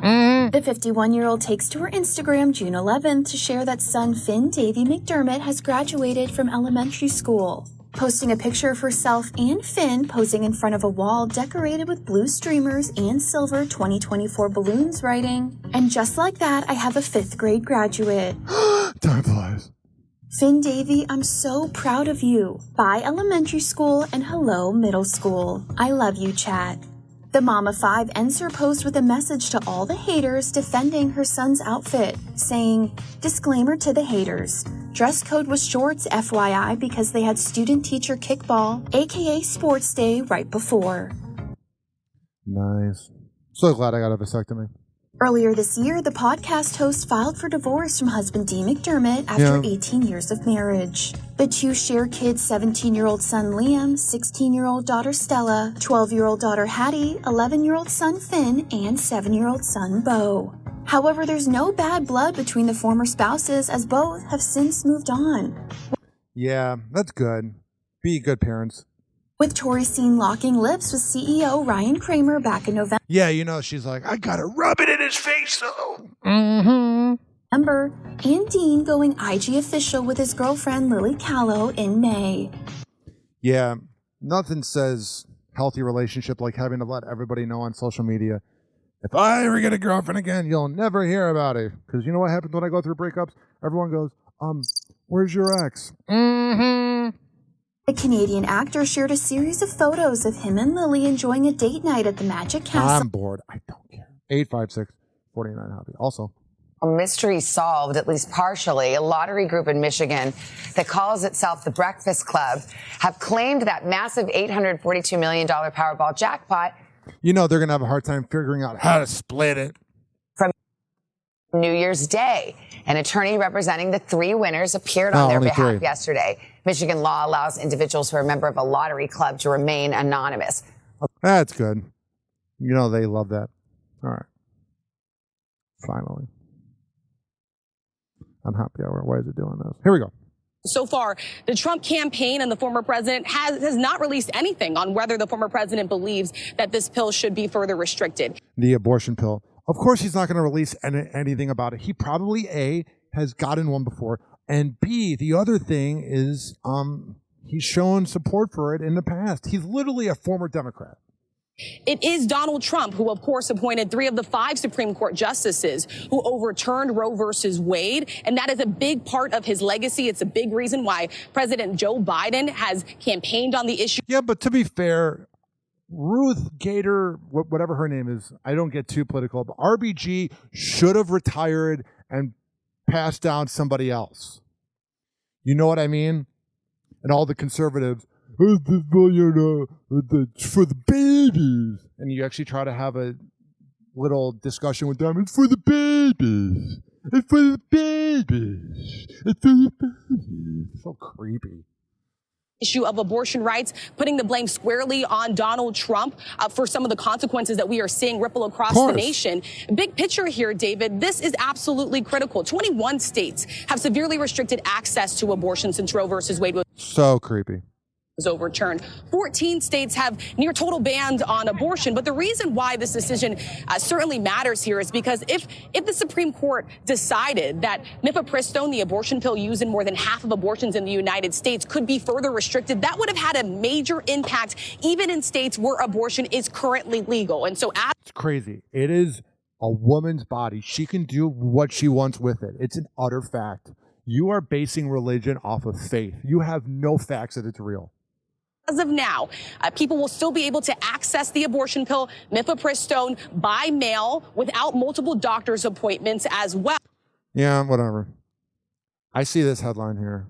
The 51-year-old takes to her Instagram June 11th to share that son Finn Davey McDermott has graduated from elementary school. Posting a picture of herself and Finn posing in front of a wall decorated with blue streamers and silver 2024 balloons, writing, "And just like that, I have a 5th grade graduate." Time flies. Finn Davey, I'm so proud of you. Bye elementary school and hello middle school. I love you, chat. The Mama 5 ends her post with a message to all the haters defending her son's outfit, saying, "Disclaimer to the haters. Dress code was shorts, FYI, because they had student-teacher kickball, aka sports day, right before." Nice. So glad I got a vasectomy. Earlier this year, the podcast host filed for divorce from husband Dee McDermott after 18 years of marriage. The two share kids 17-year-old son Liam, 16-year-old daughter Stella, 12-year-old daughter Hattie, 11-year-old son Finn, and 7-year-old son Beau. However, there's no bad blood between the former spouses as both have since moved on. Yeah, that's good. Be good parents. With Tori seen locking lips with CEO Ryan Kramer back in November. Yeah, you know, she's like, I gotta rub it in his face, though. And Dean going IG official with his girlfriend Lily Callow in May. Yeah, nothing says healthy relationship like having to let everybody know on social media, if I ever get a girlfriend again, you'll never hear about it. Because you know what happens when I go through breakups? Everyone goes, where's your ex? The Canadian actor shared a series of photos of him and Lily enjoying a date night at the Magic Castle. I'm bored. I don't care. 856-49-HOPPE. Also, a mystery solved, at least partially. A lottery group in Michigan that calls itself the Breakfast Club have claimed that massive $842 million Powerball jackpot. You know they're going to have a hard time figuring out how to split it. From New Year's Day. An attorney representing the 3 winners appeared on their behalf yesterday. Michigan law allows individuals who are a member of a lottery club to remain anonymous. That's good. You know they love that. All right. Finally. On Hoppe Hour. Why is it doing this? Here we go. So far, the Trump campaign and the former president has not released anything on whether the former president believes that this pill should be further restricted. The abortion pill. Of course, he's not going to release anything about it. He probably, A, has gotten one before, and B, the other thing is he's shown support for it in the past. He's literally a former Democrat. It is Donald Trump who, of course, appointed 3 of the 5 Supreme Court justices who overturned Roe versus Wade. And that is a big part of his legacy. It's a big reason why President Joe Biden has campaigned on the issue. Yeah, but to be fair, Ruth Gator, whatever her name is, I don't get too political, but RBG should have retired and passed down somebody else. You know what I mean? And all the conservatives, for the babies. And you actually try to have a little discussion with them. It's for the babies. It's for the babies. It's for the babies. So creepy. Issue of abortion rights, putting the blame squarely on Donald Trump for some of the consequences that we are seeing ripple across the nation. Big picture here, David, this is absolutely critical. 21 states have severely restricted access to abortion since Roe versus Wade was. So creepy. was overturned. 14 states have near total bans on abortion. But the reason why this decision certainly matters here is because if the Supreme Court decided that mifepristone, the abortion pill used in more than half of abortions in the United States, could be further restricted, that would have had a major impact even in states where abortion is currently legal. And so it's crazy. It is a woman's body. She can do what she wants with it. It's an utter fact. You are basing religion off of faith. You have no facts that it's real. As of now, people will still be able to access the abortion pill, mifepristone, by mail without multiple doctor's appointments as well. Yeah, whatever. I see this headline here.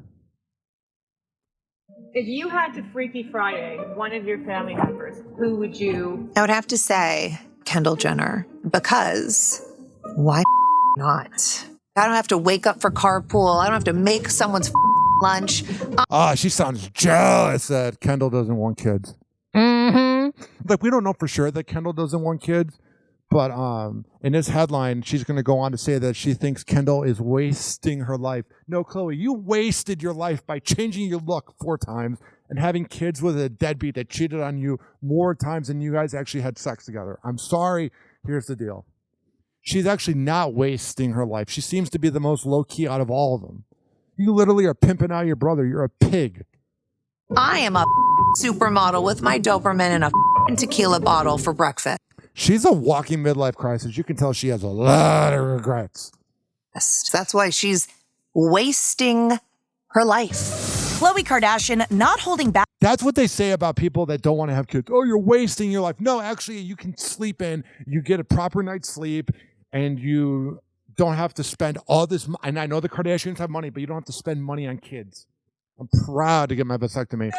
If you had to Freaky Friday one of your family members, who would you? I would have to say Kendall Jenner, because why not? I don't have to wake up for carpool. I don't have to make someone's lunch. She sounds jealous that Kendall doesn't want kids. Like, we don't know for sure that Kendall doesn't want kids, but in this headline, she's going to go on to say that she thinks Kendall is wasting her life. No, Chloe, you wasted your life by changing your look 4 times and having kids with a deadbeat that cheated on you more times than you guys actually had sex together. I'm sorry. Here's the deal. She's actually not wasting her life. She seems to be the most low-key out of all of them. You literally are pimping out your brother. You're a pig. I am a supermodel with my Doberman and a tequila bottle for breakfast. She's a walking midlife crisis. You can tell she has a lot of regrets. That's why she's wasting her life. Khloe Kardashian not holding back. That's what they say about people that don't want to have kids. Oh, you're wasting your life. No, actually, you can sleep in. You get a proper night's sleep, and you don't have to spend all this. And I know the Kardashians have money, but you don't have to spend money on kids. I'm proud to get my vasectomy.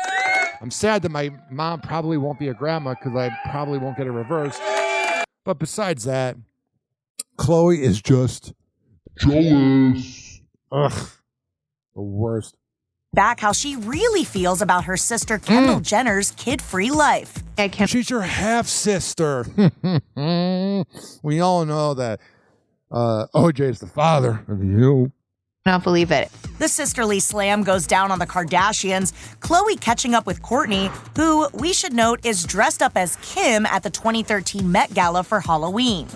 I'm sad that my mom probably won't be a grandma because I probably won't get it reversed. But besides that, Khloe is just jealous. Ugh, the worst. Back how she really feels about her sister Kendall Jenner's kid-free life. She's your half-sister. We all know that OJ is the father of you. I don't believe it. The sisterly slam goes down on the Kardashians. Khloe catching up with Kourtney, who we should note is dressed up as Kim at the 2013 Met Gala for Halloween.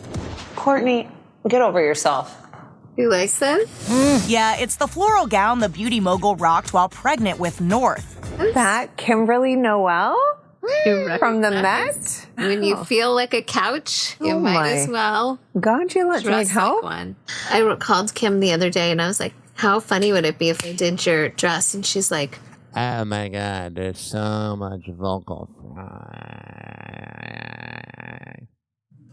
Kourtney, get over yourself. You like this? Yeah, it's the floral gown the beauty mogul rocked while pregnant with North. That Kimberly Noel from the Met? When you feel like a couch, you might as well. God, you let me help. Like one. I called Kim the other day and I was like, how funny would it be if I did your dress? And she's like, oh my God, there's so much vocal fry.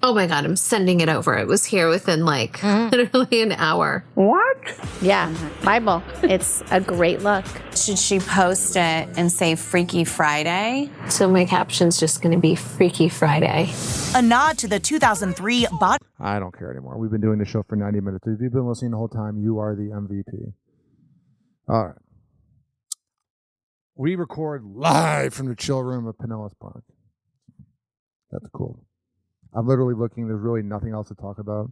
oh my God, I'm sending it over. It was here within like literally an hour. What? Yeah, Bible. It's a great look. Should she post it and say Freaky Friday? So my caption's just going to be Freaky Friday. A nod to the 2003 body. I don't care anymore. We've been doing the show for 90 minutes. If you've been listening the whole time, you are the MVP. All right. We record live from the chill room of Pinellas Park. That's cool. I'm literally looking. There's really nothing else to talk about.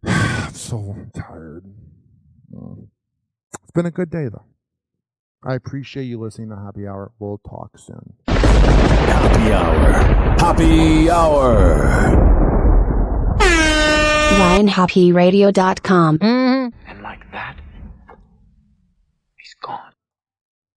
I'm so tired. It's been a good day, though. I appreciate you listening to Happy Hour. We'll talk soon. Happy Hour. Happy Hour. RyanHoppeRadio.com.